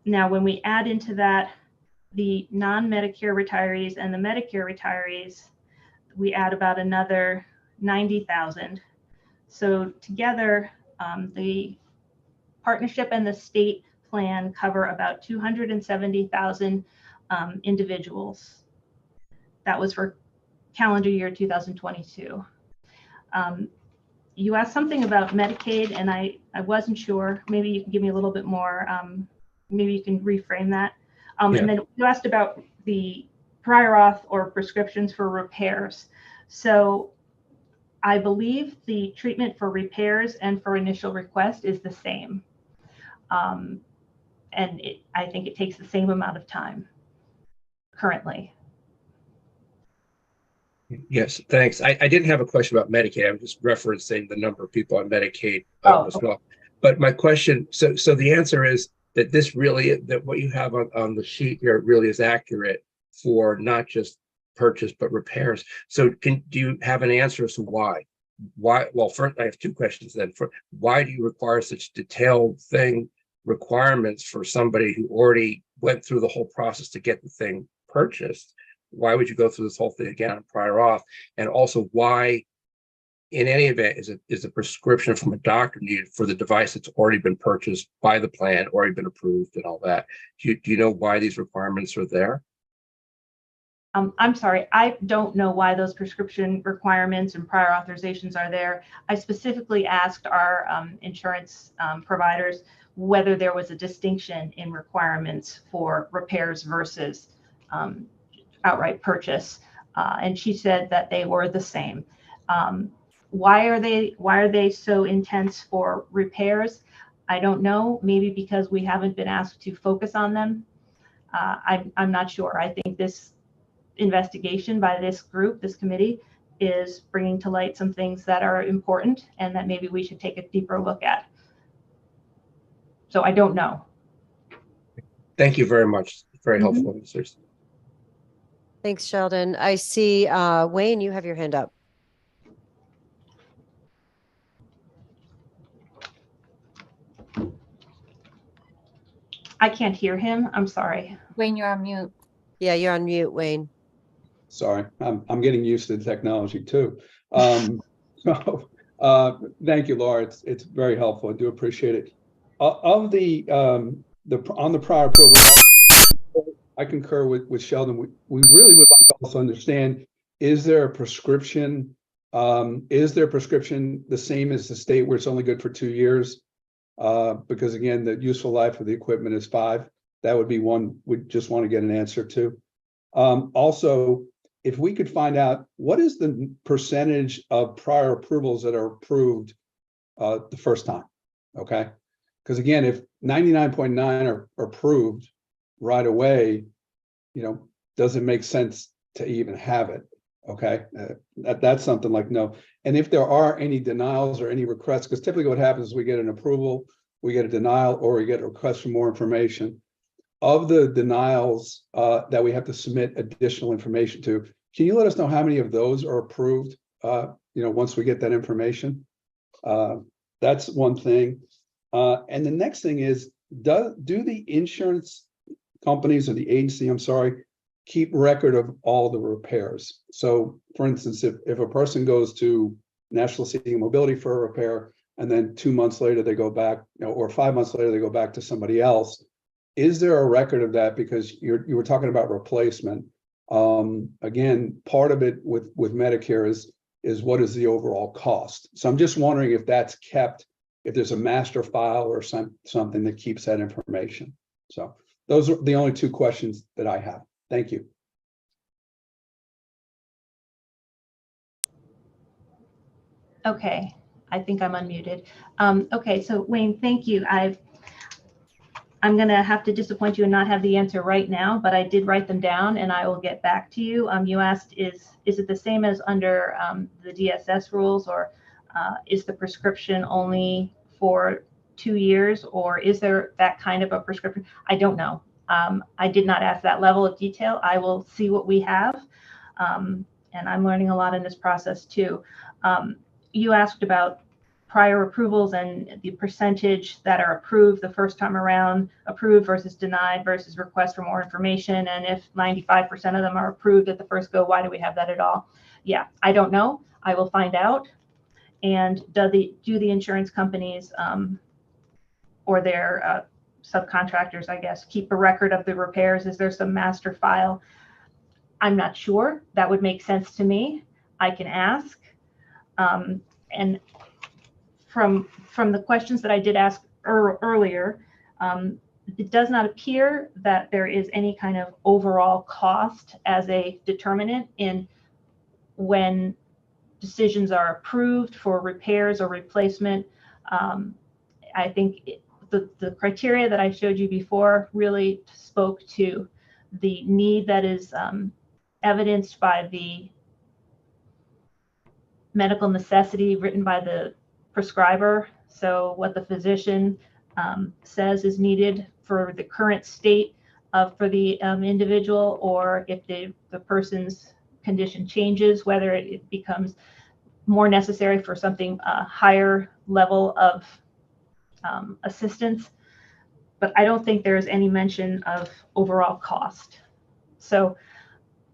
when we add into that the non-Medicare retirees and the Medicare retirees, we add about another 90,000. So together, the partnership and the state plan cover about 270,000 individuals. That was for calendar year 2022. You asked something about Medicaid, and I wasn't sure. Maybe you can give me a little bit more, maybe you can reframe that. Yeah. And then you asked about the prior auth or prescriptions for repairs. So I believe the treatment for repairs and for initial request is the same. And I think it takes the same amount of time currently. Yes, thanks. I didn't have a question about Medicaid. I was just referencing the number of people on Medicaid Oh, as well. But my question, so the answer is that this really, that what you have on the sheet here really is accurate for not just purchase, but repairs. So do you have an answer as to why? Why? Well, first, I have two questions then. Why do you require such detailed requirements for somebody who already went through the whole process to get the thing purchased? Why would you go through this whole thing again on prior auth? And also, why, in any event, is a prescription from a doctor needed for the device that's already been purchased by the plan, already been approved, and all that? Do you know why these requirements are there? I'm sorry, I don't know why those prescription requirements and prior authorizations are there. I specifically asked our insurance providers whether there was a distinction in requirements for repairs versus outright purchase, and she said that they were the same. Why are they so intense for repairs? I don't know. Maybe because we haven't been asked to focus on them. I'm not sure. I think this investigation by this group, this committee, is bringing to light some things that are important and that maybe we should take a deeper look at. So I don't know. Thank you very much. Very helpful answers. Thanks, Sheldon. I see, Wayne, you have your hand up. I can't hear him. I'm sorry. Wayne, you're on mute. Yeah, you're on mute, Wayne. Sorry, I'm getting used to the technology too. So, thank you, Laura. It's very helpful. I do appreciate it. Of the on the prior approval, I concur with Sheldon. We really would like to also understand: is there a prescription? Is their prescription the same as the state where it's only good for 2 years? Because again, the useful life of the equipment is 5. That would be one we just want to get an answer to. Also, if we could find out what is the percentage of prior approvals that are approved the first time, okay? Because again, if 99.9 are approved right away, does it make sense to even have it? Okay, that's something like no. And if there are any denials or any requests, because typically what happens is we get an approval, we get a denial, or we get a request for more information. Of the denials that we have to submit additional information to, can you let us know how many of those are approved? Once we get that information, that's one thing. And the next thing is, do the insurance companies or the agency, I'm sorry, keep record of all the repairs? So, for instance, if a person goes to National Seating and Mobility for a repair, and then 2 months later they go back, or 5 months later they go back to somebody else. Is there a record of that? Because you were talking about replacement. Again, part of it with Medicare is what is the overall cost. So I'm just wondering if that's kept, if there's a master file or something that keeps that information. So those are the only 2 questions that I have. Thank you. Okay, I think I'm unmuted. Okay, so Wayne, thank you. I'm going to have to disappoint you and not have the answer right now, but I did write them down and I will get back to you. You asked, is it the same as under the DSS rules, or is the prescription only for 2 years, or is there that kind of a prescription? I don't know. I did not ask that level of detail. I will see what we have. And I'm learning a lot in this process too. You asked about prior approvals and the percentage that are approved the first time around, approved versus denied versus request for more information. And if 95% of them are approved at the first go, why do we have that at all? Yeah, I don't know. I will find out. And do the insurance companies or their subcontractors, I guess, keep a record of the repairs? Is there some master file? I'm not sure. That would make sense to me. I can ask. And from the questions that I did ask earlier, it does not appear that there is any kind of overall cost as a determinant in when decisions are approved for repairs or replacement. I think the criteria that I showed you before really spoke to the need that is evidenced by the medical necessity written by the prescriber. So what the physician says is needed for the current state for the individual, or if the person's condition changes, whether it becomes more necessary for something higher level of assistance. But I don't think there's any mention of overall cost. So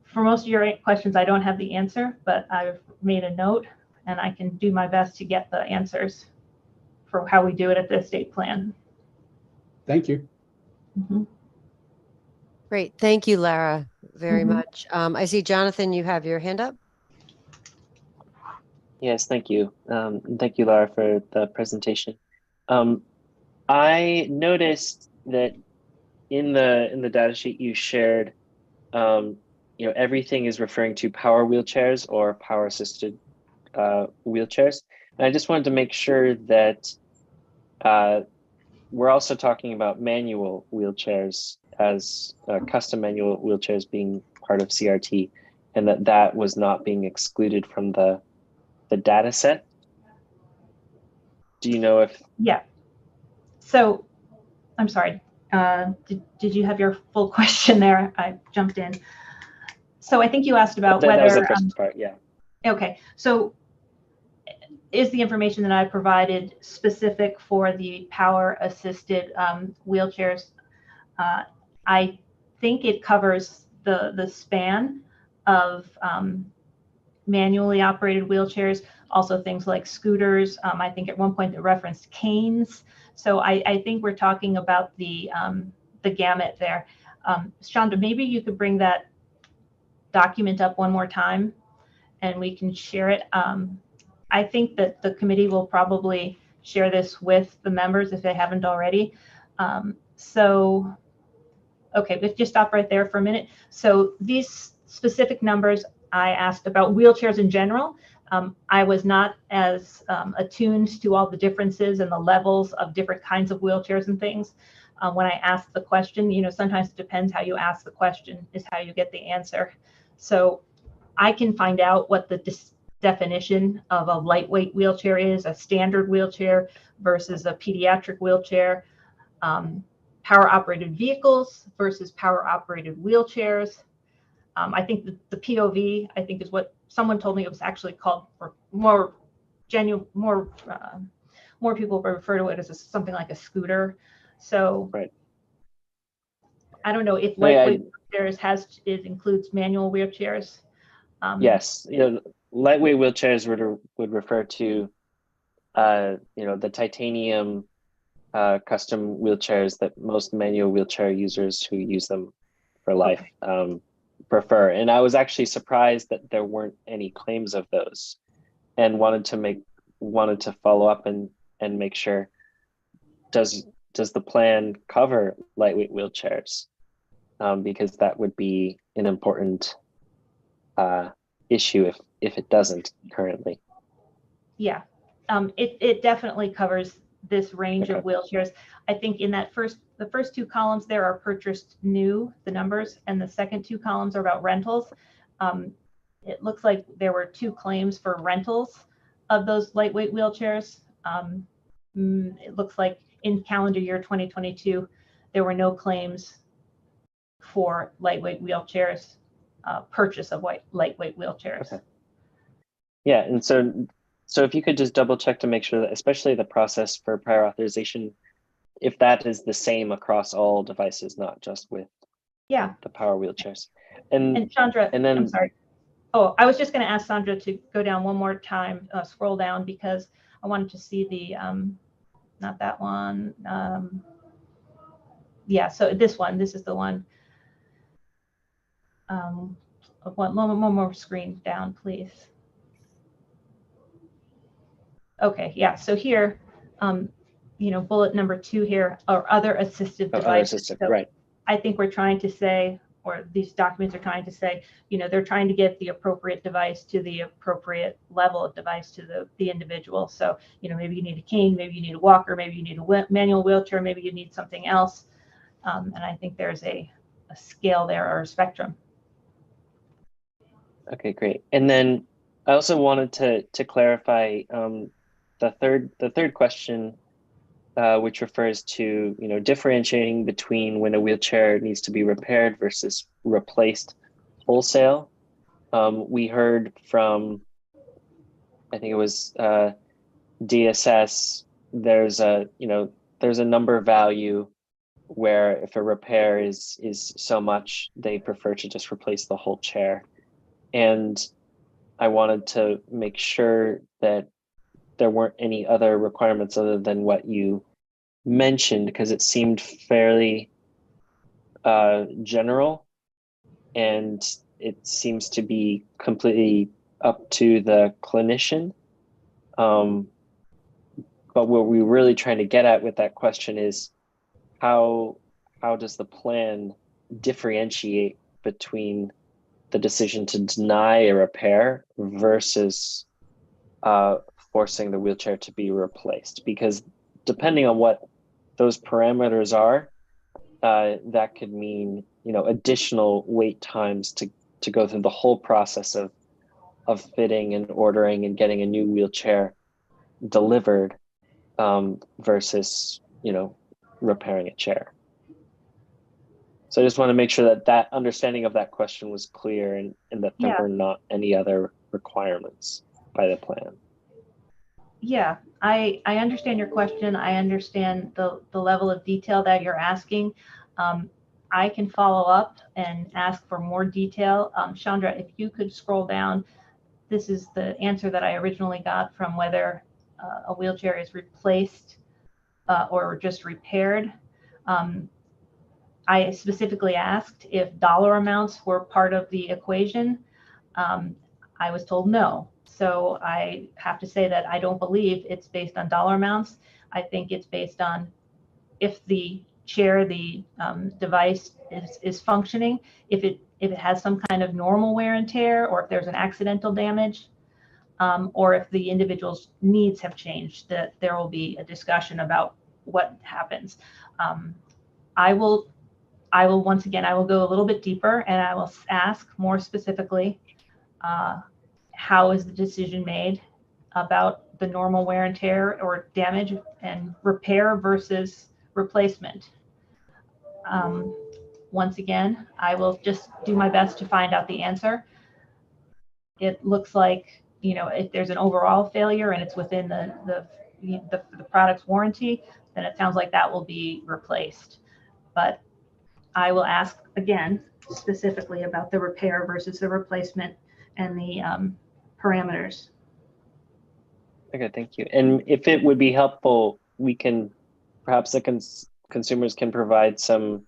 for most of your questions, I don't have the answer, but I've made a note and I can do my best to get the answers for how we do it at the estate plan. Thank you. Mhm. Great. Thank you, Lara, very Mhm. much. I see Jonathan, you have your hand up. Yes, thank you. And thank you, Lara, for the presentation. I noticed that in the data sheet you shared, everything is referring to power wheelchairs or power assisted wheelchairs. And I just wanted to make sure that we're also talking about manual wheelchairs as custom manual wheelchairs being part of CRT, and that was not being excluded from the data set. Do you know if? Yeah. So I'm sorry. Did you have your full question there? I jumped in. So I think you asked about that whether. was the first part, yeah. Okay. So is the information that I provided specific for the power assisted wheelchairs? I think it covers the span of manually operated wheelchairs, also things like scooters. I think at one point they referenced canes. So I think we're talking about the gamut there. Chandra, maybe you could bring that document up one more time and we can share it. I think that the committee will probably share this with the members if they haven't already. Okay, but just stop right there for a minute. So these specific numbers I asked about wheelchairs in general. I was not as attuned to all the differences and the levels of different kinds of wheelchairs and things. When I asked the question, sometimes it depends how you ask the question is how you get the answer. So I can find out what the definition of a lightweight wheelchair is, a standard wheelchair versus a pediatric wheelchair, power operated vehicles versus power operated wheelchairs. I think the POV, I think, is what someone told me it was actually called, for more people refer to it as something like a scooter. So right. I don't know if lightweight wheelchairs includes manual wheelchairs. Yes, lightweight wheelchairs would refer to the titanium custom wheelchairs that most manual wheelchair users who use them for life prefer. And I was actually surprised that there weren't any claims of those, and wanted to follow up and make sure, does the plan cover lightweight wheelchairs? Because that would be an important issue if it doesn't currently. Yeah, it definitely covers this range of wheelchairs. I think in that the first two columns there are purchased new, the numbers, and the second two columns are about rentals. It looks like there were 2 claims for rentals of those lightweight wheelchairs. It looks like in calendar year 2022, there were no claims for lightweight wheelchairs, purchase of lightweight wheelchairs. Okay. Yeah, and so if you could just double check to make sure that, especially the process for prior authorization, if that is the same across all devices, not just with the power wheelchairs. And Chandra, and then, I'm sorry. Oh, I was just going to ask Sandra to go down one more time, scroll down, because I wanted to see the, not that one. Yeah, so this is the one. One more screen down, please. Okay, yeah, so here, bullet number 2 here are other assistive devices. So right. I think we're trying to say, or these documents are trying to say, they're trying to get the appropriate device to the appropriate level of device to the individual. So, maybe you need a cane, maybe you need a walker, maybe you need a manual wheelchair, maybe you need something else. And I think there's a scale there, or a spectrum. Okay, great. And then I also wanted to clarify the third question, which refers to differentiating between when a wheelchair needs to be repaired versus replaced wholesale. We heard from, I think it was DSS. There's a number value where if a repair is so much, they prefer to just replace the whole chair. And I wanted to make sure that there weren't any other requirements other than what you mentioned, because it seemed fairly general, and it seems to be completely up to the clinician. But what we're really trying to get at with that question is how does the plan differentiate between the decision to deny a repair versus forcing the wheelchair to be replaced? Because depending on what those parameters are, that could mean additional wait times to go through the whole process of fitting and ordering and getting a new wheelchair delivered versus repairing a chair. So I just want to make sure that understanding of that question was clear, and that there were not any other requirements by the plan. Yeah, I understand your question. I understand the level of detail that you're asking. I can follow up and ask for more detail. Chandra, if you could scroll down, this is the answer that I originally got from whether a wheelchair is replaced or just repaired. I specifically asked if dollar amounts were part of the equation. I was told no. So I have to say that I don't believe it's based on dollar amounts. I think it's based on if the chair, the device is functioning, if it has some kind of normal wear and tear, or if there's an accidental damage, or if the individual's needs have changed, that there will be a discussion about what happens. I will once again, I will go a little bit deeper, and I will ask more specifically, how is the decision made about the normal wear and tear or damage and repair versus replacement? Once again, I will just do my best to find out the answer. It looks like, if there's an overall failure and it's within the product's warranty, then it sounds like that will be replaced. But I will ask again specifically about the repair versus the replacement and the parameters. Okay, thank you. And if it would be helpful, we can perhaps the consumers can provide some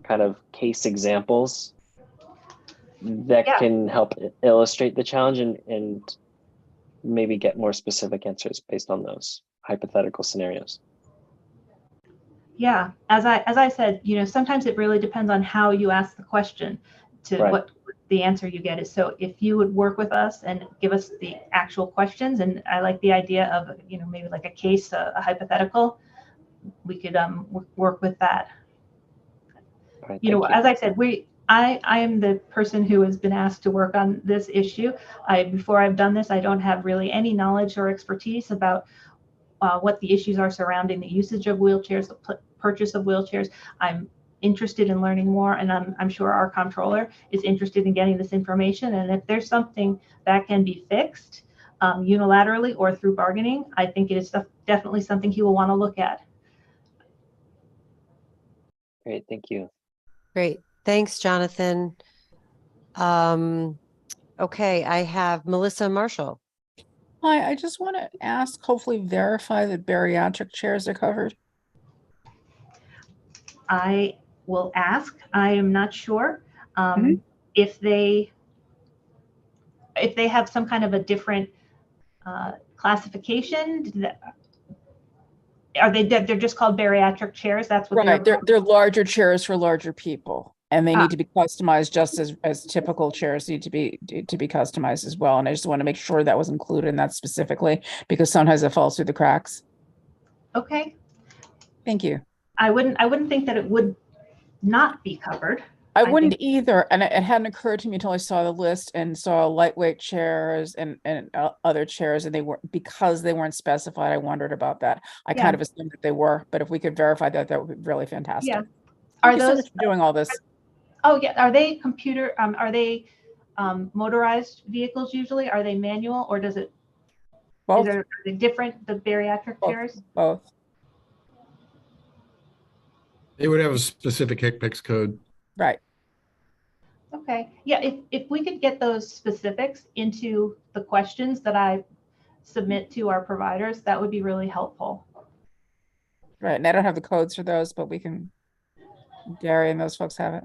kind of case examples that can help illustrate the challenge and maybe get more specific answers based on those hypothetical scenarios. Yeah, as I said, sometimes it really depends on how you ask the question to what the answer you get is. So if you would work with us and give us the actual questions, and I like the idea of, maybe like a case, a hypothetical, we could work with that. Right, as I said, I am the person who has been asked to work on this issue. Before I've done this, I don't have really any knowledge or expertise about what the issues are surrounding the usage of wheelchairs, the purchase of wheelchairs. I'm interested in learning more, and I'm sure our comptroller is interested in getting this information. And if there's something that can be fixed unilaterally or through bargaining, I think it is definitely something he will want to look at. Great, thank you. Great. Thanks, Jonathan. Okay, I have Melissa Marshall. Hi, I just want to ask, hopefully verify that bariatric chairs are covered. I will ask. I am not sure if they have some kind of a different classification. They're just called bariatric chairs? That's what they're larger chairs for larger people, and they need to be customized just as typical chairs need to be customized as well. And I just want to make sure that was included in that specifically, because sometimes it falls through the cracks. Okay. Thank you. I wouldn't think that it would not be covered. I think- wouldn't either, and it hadn't occurred to me until I saw the list and saw lightweight chairs and other chairs, and they weren't, because they weren't specified. I wondered about that. I Yeah. kind of assumed that they were, but if we could verify that, that would be really fantastic. Yeah. Thank Are you so those, much for doing all this. oh yeah, are they motorized vehicles usually? Are they manual or does it, Both, are they different, the bariatric Both. chairs? both. They would have a specific HCPCS code. Right. Okay, yeah, if we could get those specifics into the questions that I submit to our providers, that would be really helpful. Right. And I don't have the codes for those, but we can, Gary and those folks have it.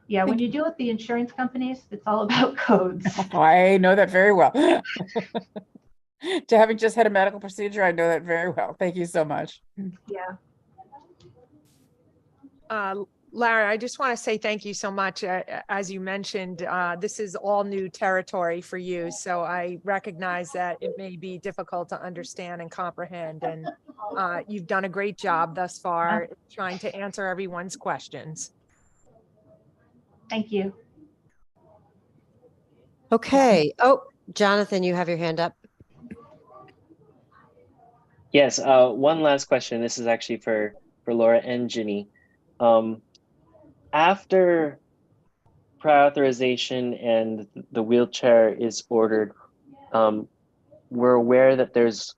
Yeah, when you deal with the insurance companies, it's all about codes. I know that very well. To having just had a medical procedure, I know that very well. Thank you so much. Yeah. Larry, I just want to say thank you so much. As you mentioned, this is all new territory for you. So I recognize that it may be difficult to understand and comprehend. And you've done a great job thus far trying to answer everyone's questions. Thank you. Okay. Oh, Jonathan, you have your hand up. Yes, one last question. This is actually for Laura and Ginny. After prior authorization and the wheelchair is ordered, we're aware that there's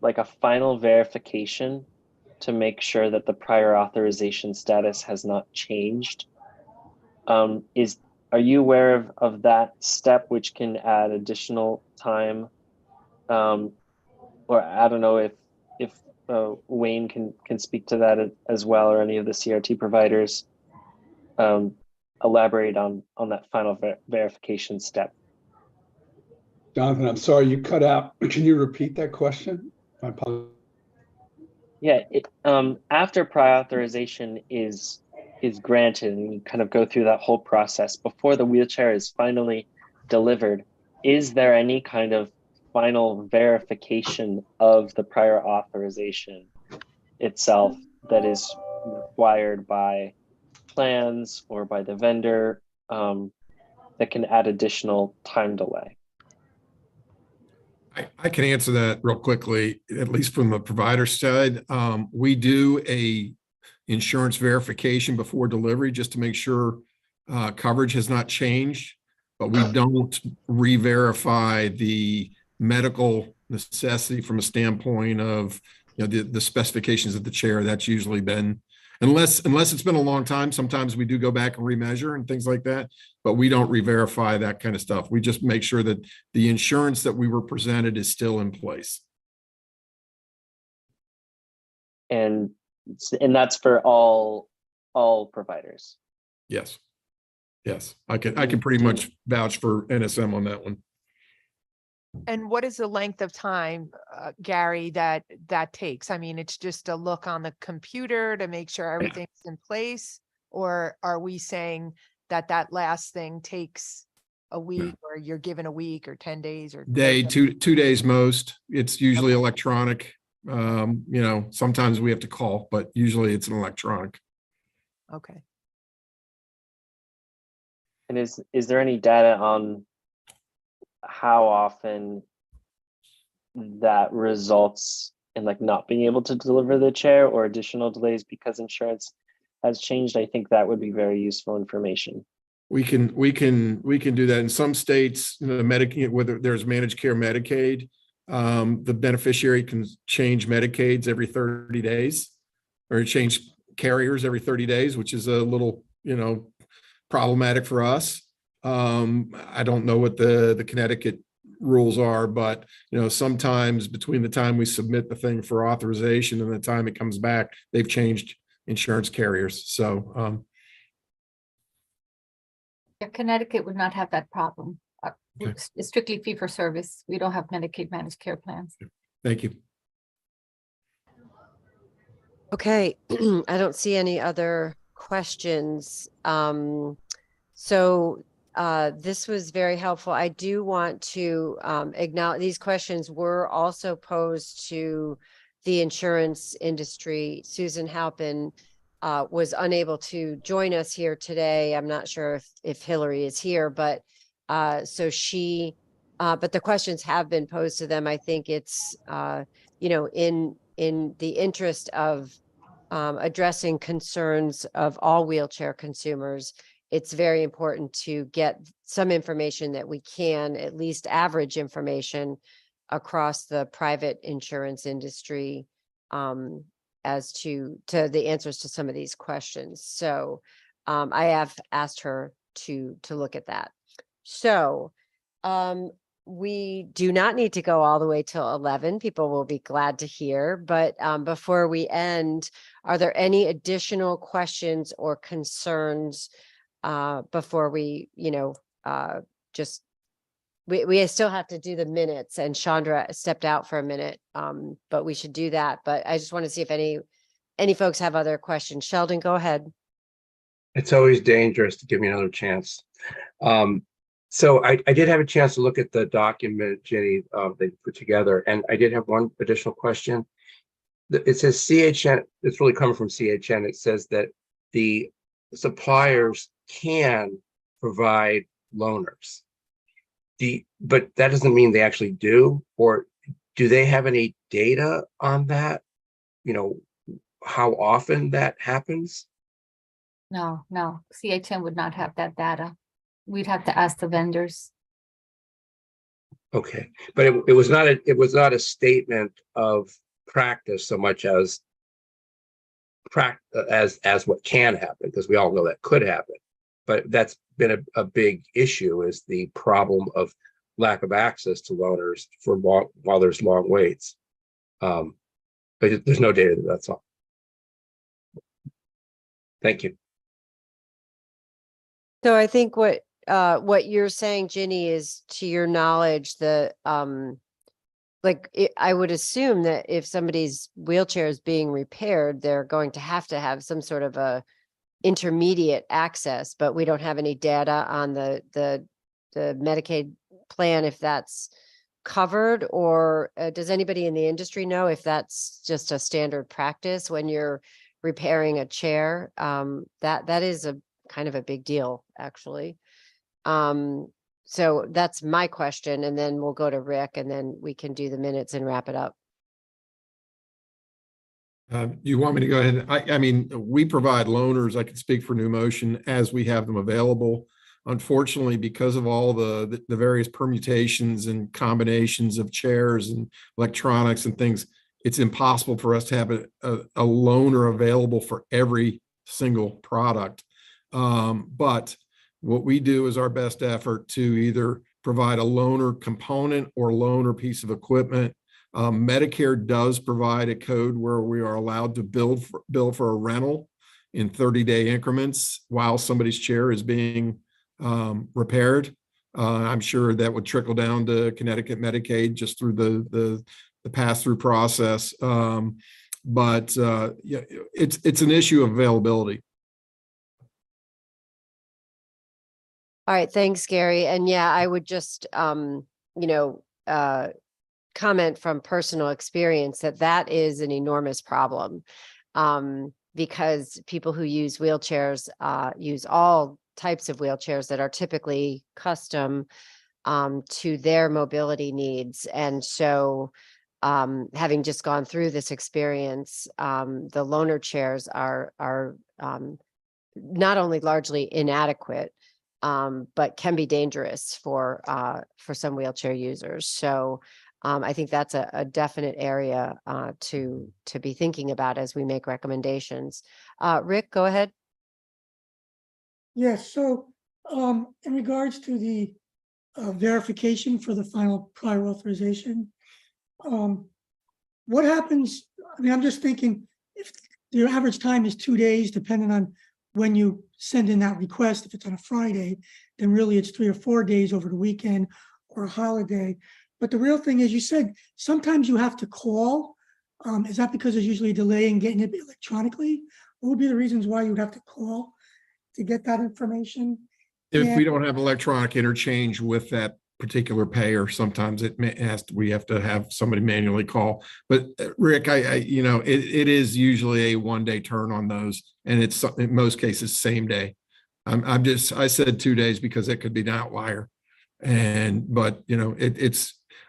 like a final verification to make sure that the prior authorization status has not changed. Are you aware of that step, which can add additional time? Or I don't know if Wayne can speak to that as well, or any of the CRT providers. Elaborate on that final verification step. Jonathan, I'm sorry, you cut out. Can you repeat that question? I apologize. Yeah, after prior authorization is granted, and you kind of go through that whole process before the wheelchair is finally delivered, is there any kind of final verification of the prior authorization itself that is required by plans or by the vendor that can add additional time delay? I can answer that real quickly, at least from the provider side. We do a insurance verification before delivery just to make sure coverage has not changed, but we don't re-verify the medical necessity from a standpoint of the specifications of the chair. That's usually been, unless it's been a long time, sometimes we do go back and remeasure and things like that, but we don't re-verify that kind of stuff. We just make sure that the insurance that we were presented is still in place. And that's for all providers. Yes. I can pretty much vouch for NSM on that one. And what is the length of time, Gary, that takes? I mean, it's just a look on the computer to make sure everything's in place? Or are we saying that last thing takes a week, or you're given a week or 10 days or Two days most. It's usually electronic. Sometimes we have to call, but usually it's an electronic. Okay. And is there any data on how often that results in like not being able to deliver the chair or additional delays because insurance has changed? I think that would be very useful information. We can do that in some states. Medicaid, whether there's managed care Medicaid, the beneficiary can change Medicaids every 30 days or change carriers every 30 days, which is a little problematic for us. I don't know what the Connecticut rules are, but sometimes between the time we submit the thing for authorization and the time it comes back, they've changed insurance carriers. So Yeah, Connecticut would not have that problem. Okay. It's strictly fee for service. We don't have Medicaid managed care plans. thank you. Okay, I don't see any other questions. So this was very helpful. I do want to acknowledge these questions were also posed to the insurance industry. Susan Halpin was unable to join us here today. I'm not sure if Hillary is here, but so she, but the questions have been posed to them. I think it's, you know, in the interest of addressing concerns of all wheelchair consumers, it's very important to get some information that we can, at least average information across the private insurance industry as to the answers to some of these questions. So I have asked her to look at that. So we do not need to go all the way till 11. People will be glad to hear. But before we end, are there any additional questions or concerns before we, you know, just we still have to do the minutes, and Chandra stepped out for a minute, but we should do that. But I just want to see if any folks have other questions. Sheldon, go ahead. It's always dangerous to give me another chance. So I did have a chance to look at the document, Jenny, they put together, and I did have one additional question. It says CHN, it's really coming from CHN. It says that the suppliers can provide loaners. But that doesn't mean they actually do, or do they have any data on that? You know, how often that happens? No, CHN would not have that data. We'd have to ask the vendors. Okay, but it was not a statement of practice so much as what can happen, because we all know that could happen. But that's been a big issue, is the problem of lack of access to loaners while there's long waits. But there's no data, that's all. Thank you. So I think what you're saying, Ginny, is, to your knowledge, the I would assume that if somebody's wheelchair is being repaired, they're going to have some sort of a intermediate access, but we don't have any data on the Medicaid plan if that's covered, or does anybody in the industry know if that's just a standard practice when you're repairing a chair? That is a kind of a big deal, actually. So that's my question, and then we'll go to Rick, and then we can do the minutes and wrap it up. You want me to go ahead? I mean, we provide loaners. I can speak for New Motion as we have them available. Unfortunately, because of all the various permutations and combinations of chairs and electronics and things, it's impossible for us to have a loaner available for every single product. But what we do is our best effort to either provide a loaner component or loaner piece of equipment. Medicare does provide a code where we are allowed to bill for a rental in 30-day increments while somebody's chair is being repaired. I'm sure that would trickle down to Connecticut Medicaid just through the pass-through process. But yeah, it's an issue of availability. All right, thanks, Gary. And yeah, I would just, comment from personal experience that is an enormous problem, because people who use wheelchairs use all types of wheelchairs that are typically custom to their mobility needs. And so having just gone through this experience, the loaner chairs are not only largely inadequate, but can be dangerous for some wheelchair users. So I think that's a definite area to be thinking about as we make recommendations. Rick, go ahead. Yes, so in regards to the verification for the final prior authorization, what happens? I mean, I'm just thinking, if your average time is 2 days, depending on when you send in that request, if it's on a Friday, then really it's 3 or 4 days over the weekend or a holiday. But the real thing is, you said sometimes you have to call. Is that because there's usually a delay in getting it electronically? What would be the reasons why you would have to call to get that information? If we don't have electronic interchange with that particular payer. Sometimes we have to have somebody manually call. But Rick, you know, it is usually a 1-day turn on those, and it's in most cases same day. I said 2 days because it could be an outlier. But you know,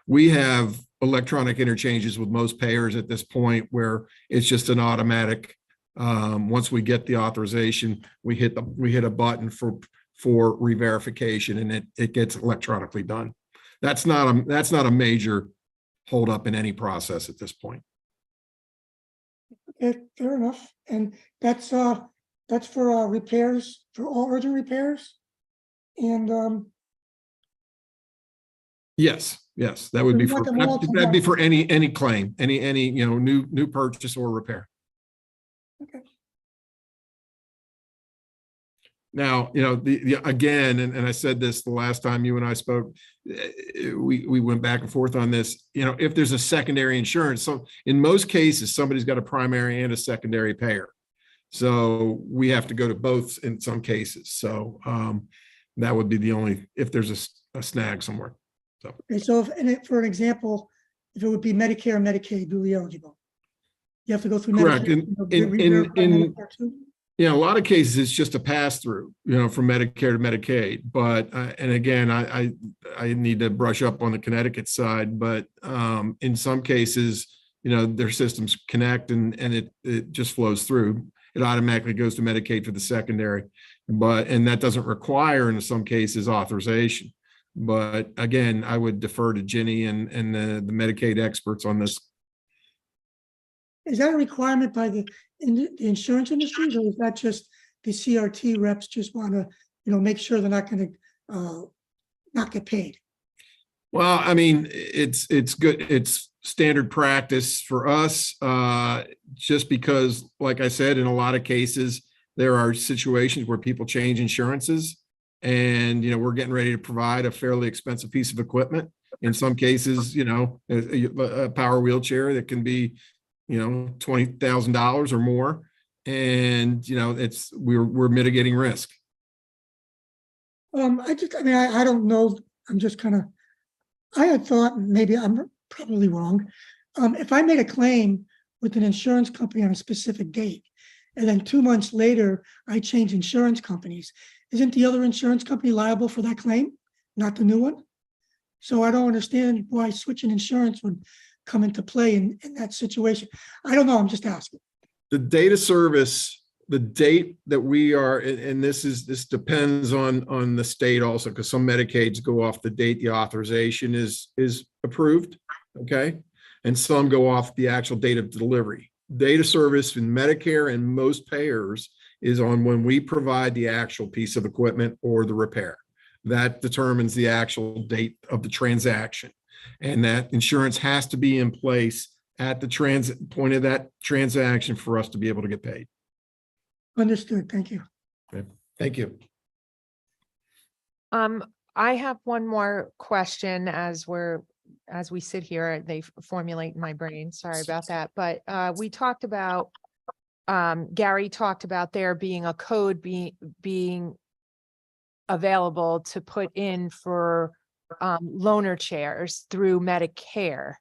we have electronic interchanges with most payers at this point where it's just an automatic. Once we get the authorization, we hit a button for re-verification, and it gets electronically done. That's not a major holdup in any process at this point. Okay, fair enough. And that's for repairs, for all urgent repairs? And Yes, that would be We want for, them all that'd be for any claim, any, you know, new purchase or repair. Okay. Now, you know, again, and I said this the last time you and I spoke, we went back and forth on this, you know, if there's a secondary insurance. So in most cases, somebody's got a primary and a secondary payer. So we have to go to both in some cases. So that would be the only, if there's a snag somewhere. So, okay, so for an example, if it would be Medicare and Medicaid duly eligible, you have to go through correct. Medicare. In Medicare too? you know, a lot of cases, it's just a pass through, you know, from Medicare to Medicaid. But, and again, I need to brush up on the Connecticut side, but in some cases, you know, their systems connect and it just flows through. It automatically goes to Medicaid for the secondary, and that doesn't require, in some cases, authorization. But again, I would defer to Ginny and the Medicaid experts on this. Is that a requirement by the insurance industries, or is that just the CRT reps just want to, you know, make sure they're not going to not get paid? Well, I mean, it's good. It's standard practice for us, just because, like I said, in a lot of cases, there are situations where people change insurances, and, you know, we're getting ready to provide a fairly expensive piece of equipment. In some cases, you know, a power wheelchair that can be, you know, $20,000 or more. And, you know, we're mitigating risk. I mean, I don't know. I'm just kind of, I had thought, maybe I'm probably wrong. If I made a claim with an insurance company on a specific date, and then 2 months later, I change insurance companies, isn't the other insurance company liable for that claim, not the new one? So I don't understand why switching insurance would come into play in that situation. I don't know. I'm just asking. The data service, the date that we are, and this depends on the state also, because some Medicaids go off the date the authorization is approved, okay? And some go off the actual date of delivery. Data service in Medicare and most payers is on when we provide the actual piece of equipment or the repair. That determines the actual date of the transaction. And that insurance has to be in place at the point of that transaction for us to be able to get paid. Understood. Thank you. Okay. Thank you. I have one more question as we sit here, they formulate in my brain. Sorry about that. But we talked about, Gary talked about there being a code being available to put in for loaner chairs through Medicare.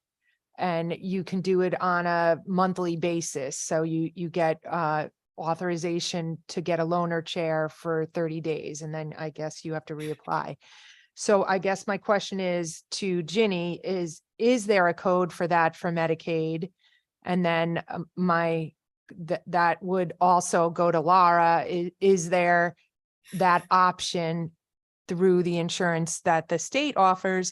And you can do it on a monthly basis. So you get authorization to get a loaner chair for 30 days. And then I guess you have to reapply. So I guess my question is to Ginny is there a code for that for Medicaid? And then that would also go to Laura. Is there that option through the insurance that the state offers?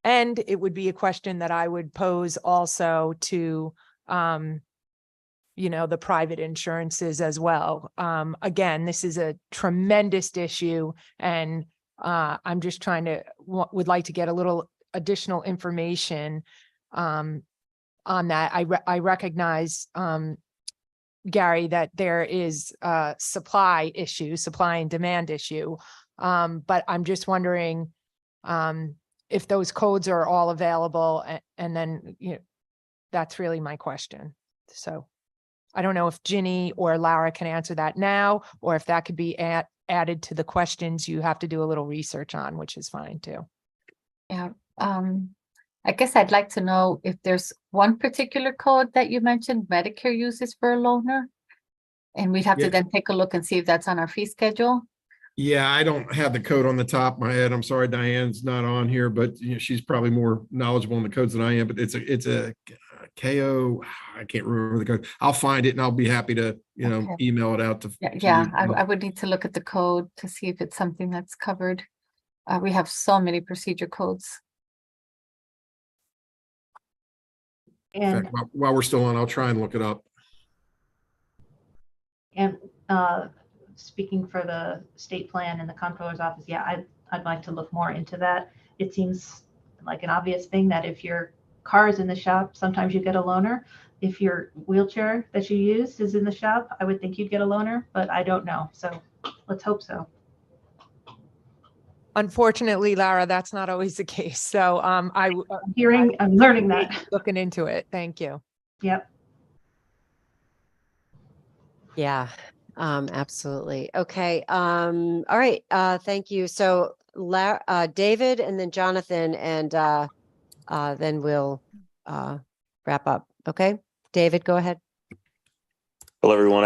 And it would be a question that I would pose also to, you know, the private insurances as well. Again, this is a tremendous issue, and I'm just would like to get a little additional information on that. I recognize, Gary, that there is a supply and demand issue. But I'm just wondering if those codes are all available, and then, you know, that's really my question. So I don't know if Ginny or Laura can answer that now, or if that could be added to the questions you have to do a little research on, which is fine too. Yeah, I guess I'd like to know if there's one particular code that you mentioned Medicare uses for a loaner. And we'd have Yeah. to then take a look and see if that's on our fee schedule. Yeah, I don't have the code on the top of my head. I'm sorry, Diane's not on here, but she's probably more knowledgeable in the codes than I am, but it's a KO. I can't remember the code. I'll find it and I'll be happy to, Okay. email it out to. Yeah, you. I would need to look at the code to see if it's something that's covered. We have so many procedure codes. In And fact, while we're still on, I'll try and look it up. And speaking for the state plan and the comptroller's office, yeah, I'd like to look more into that. It seems like an obvious thing that if your car is in the shop, sometimes you get a loaner. If your wheelchair that you use is in the shop, I would think you'd get a loaner, but I don't know. So let's hope so. Unfortunately, Lara, that's not always the case. So I'm learning that. looking into it. Thank you. Yep. Yeah, absolutely. Okay. All right. Thank you. So David and then Jonathan and then we'll wrap up. Okay. David, go ahead. Hello, everyone.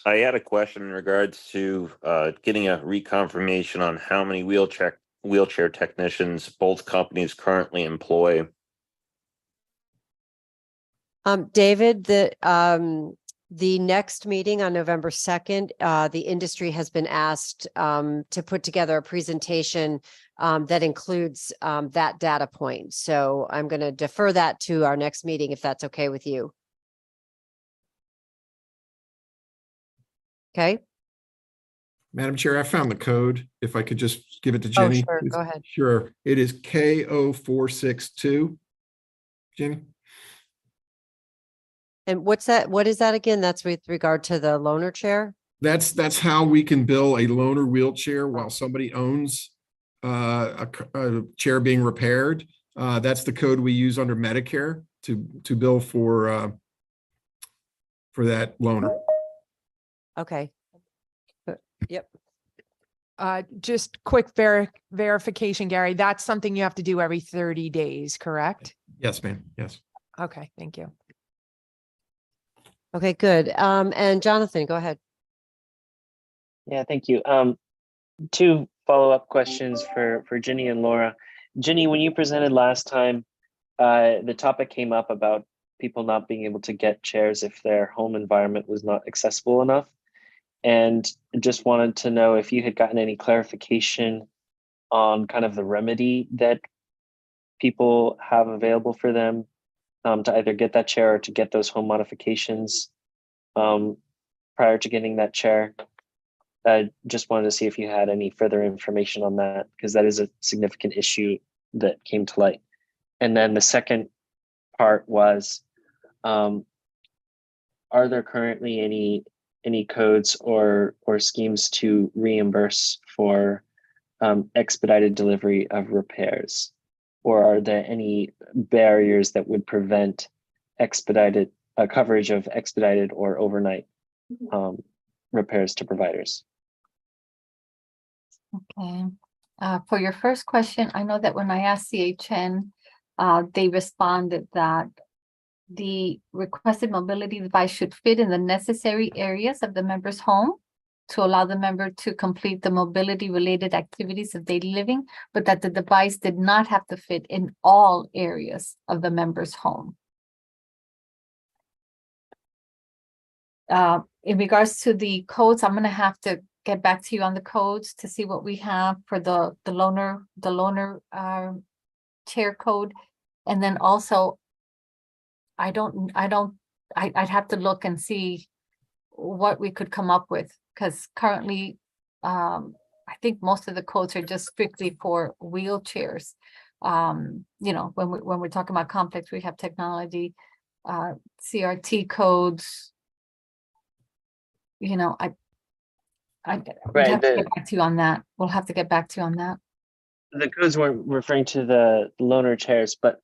I had a question in regards to getting a reconfirmation on how many wheelchair technicians both companies currently employ. David, the next meeting on November 2nd, the industry has been asked to put together a presentation that includes that data point. So I'm going to defer that to our next meeting, if that's okay with you. Okay. Madam Chair, I found the code. If I could just give it to Oh, Jenny. sure. Go ahead. Sure. It is KO462. Jenny? And what's that? What is that again? That's with regard to the loaner chair? That's how we can bill a loaner wheelchair while somebody owns a chair being repaired. That's the code we use under Medicare to bill for that loaner. Okay. Yep. Just quick verification, Gary. That's something you have to do every 30 days, correct? Yes, ma'am. Yes. Okay, thank you. Okay, good. And Jonathan, go ahead. Yeah, thank you. Two follow-up questions for Ginny and Laura. Ginny, when you presented last time, the topic came up about people not being able to get chairs if their home environment was not accessible enough. And just wanted to know if you had gotten any clarification on kind of the remedy that people have available for them to either get that chair or to get those home modifications prior to getting that chair. I just wanted to see if you had any further information on that, because that is a significant issue that came to light. And then the second part was, are there currently any codes or schemes to reimburse for expedited delivery of repairs? Or are there any barriers that would prevent expedited coverage of expedited or overnight repairs to providers? Okay. For your first question, I know that when I asked CHN, they responded that the requested mobility device should fit in the necessary areas of the member's home to allow the member to complete the mobility related activities of daily living, but that the device did not have to fit in all areas of the member's home. In regards to the codes, I'm gonna have to get back to you on the codes to see what we have for the loaner chair code. And then also, I'd have to look and see what we could come up with, because currently, I think most of the codes are just strictly for wheelchairs. When we're talking about complex rehab technology, CRT codes, we'd have to get back to you on that. We'll have to get back to you on that. The codes weren't referring to the loaner chairs, but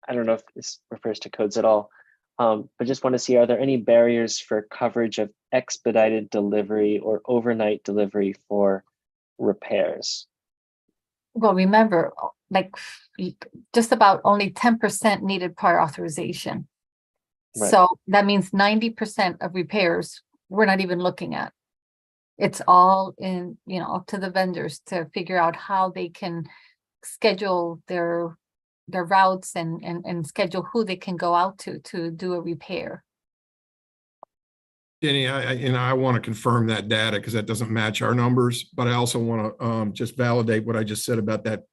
I don't know if this refers to codes at all. But just want to see, are there any barriers for coverage of expedited delivery or overnight delivery for repairs? Well, remember, like just about only 10% needed prior authorization. Right. So that means 90% of repairs we're not even looking at. It's all in, up to the vendors to figure out how they can schedule their routes and schedule who they can go out to do a repair. Jenny, I want to confirm that data because that doesn't match our numbers, but I also want to just validate what I just said about that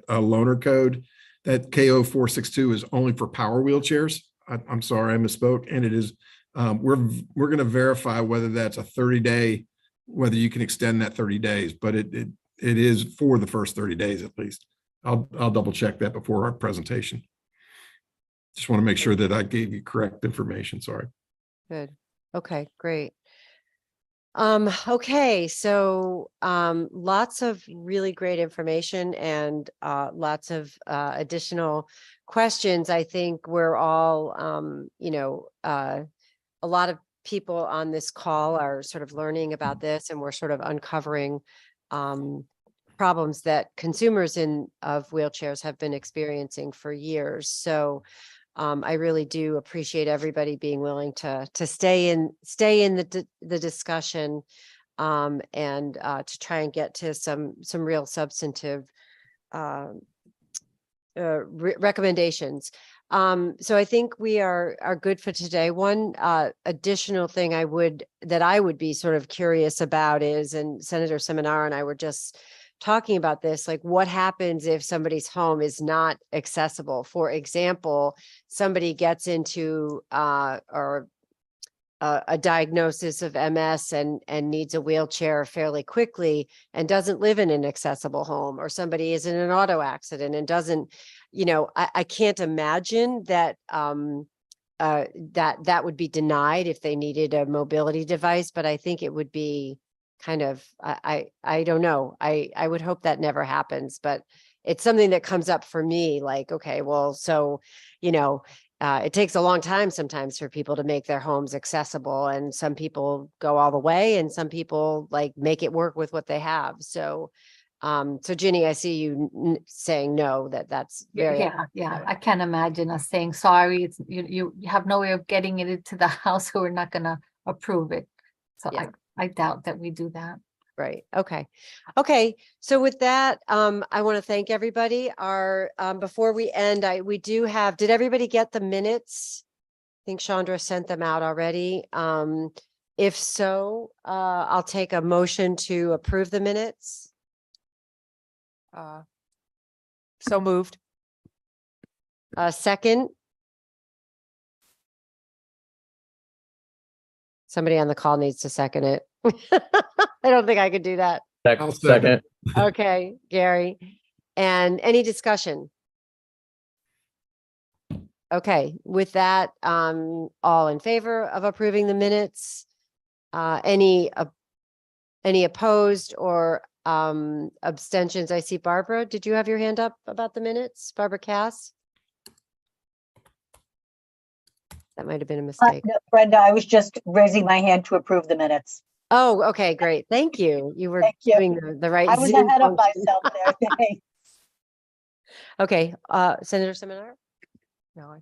loaner code. That KO 462 is only for power wheelchairs. I'm sorry, I misspoke, and it is. We're going to verify whether that's a 30-day, whether you can extend that 30 days, but it is for the first 30 days at least. I'll double check that before our presentation. Just want to make sure that I gave you correct information. Sorry. Good. Okay, great. Okay, so lots of really great information and lots of additional questions. I think we're all, a lot of people on this call are sort of learning about this, and we're sort of uncovering problems that consumers of wheelchairs have been experiencing for years. So I really do appreciate everybody being willing to stay in the discussion and to try and get to some real substantive recommendations. So I think we are good for today. One additional thing I would be sort of curious about is, and Senator Seminara and I were just talking about this, like what happens if somebody's home is not accessible? For example, somebody gets into a diagnosis of MS and needs a wheelchair fairly quickly and doesn't live in an accessible home, or somebody is in an auto accident and doesn't, I can't imagine that that would be denied if they needed a mobility device, but I think it would be kind of, I don't know. I would hope that never happens, but it's something that comes up for me, like, okay, well, so, it takes a long time sometimes for people to make their homes accessible, and some people go all the way and some people like make it work with what they have. So, so Ginny, I see you saying no, that's very. Yeah. I can't imagine us saying, sorry, it's you have no way of getting it into the house, so we're not gonna approve it. So Yeah. I doubt that we do that. Right. Okay. So with that, I want to thank everybody. Before we end, we do have, did everybody get the minutes? I think Chandra sent them out already. If so, I'll take a motion to approve the minutes. So moved. Second. Somebody on the call needs to second it. I don't think I could do that. I'll second. Okay, Gary. And any discussion? Okay, with that, all in favor of approving the minutes? Any opposed or abstentions? I see Barbara. Did you have your hand up about the minutes? Barbara Cass? That might have been a mistake. No, Brenda, I was just raising my hand to approve the minutes. Oh, okay, great. Thank you. You were Thank you. doing the right. I was Zoom ahead of function. myself there. Thanks. Okay, Senator Seminar? No.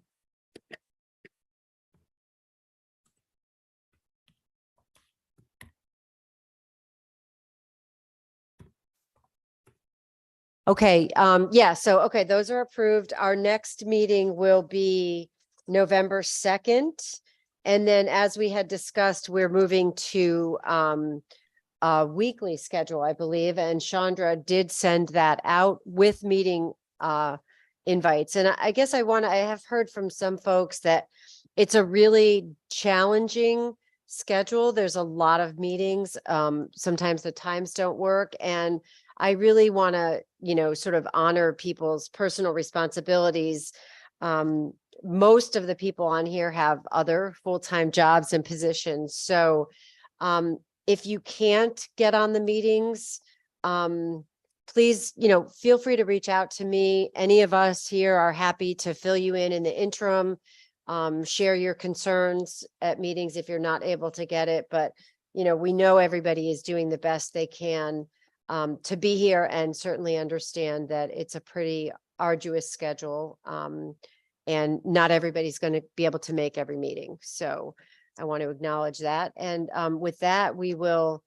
Okay, yeah, so, okay, those are approved. Our next meeting will be November 2nd. And then as we had discussed, we're moving to a weekly schedule, I believe, and Chandra did send that out with meeting invites. And I guess I have heard from some folks that it's a really challenging schedule. There's a lot of meetings. Sometimes the times don't work. And I really want to, sort of honor people's personal responsibilities. Most of the people on here have other full-time jobs and positions. So if you can't get on the meetings, please, feel free to reach out to me. Any of us here are happy to fill you in the interim, share your concerns at meetings if you're not able to get it. But, we know everybody is doing the best they can to be here, and certainly understand that it's a pretty arduous schedule. And not everybody's going to be able to make every meeting. So I want to acknowledge that. And with that, we will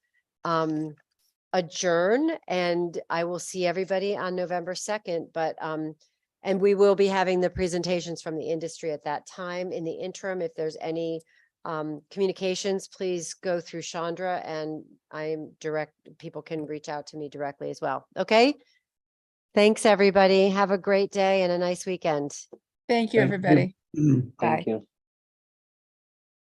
adjourn, and I will see everybody on November 2nd. But and we will be having the presentations from the industry at that time. In the interim, if there's any communications, please go through Chandra, and people can reach out to me directly as well. Okay. Thanks, everybody. Have a great day and a nice weekend. Thank you, Thank you. everybody. Mm. Bye. Thank you.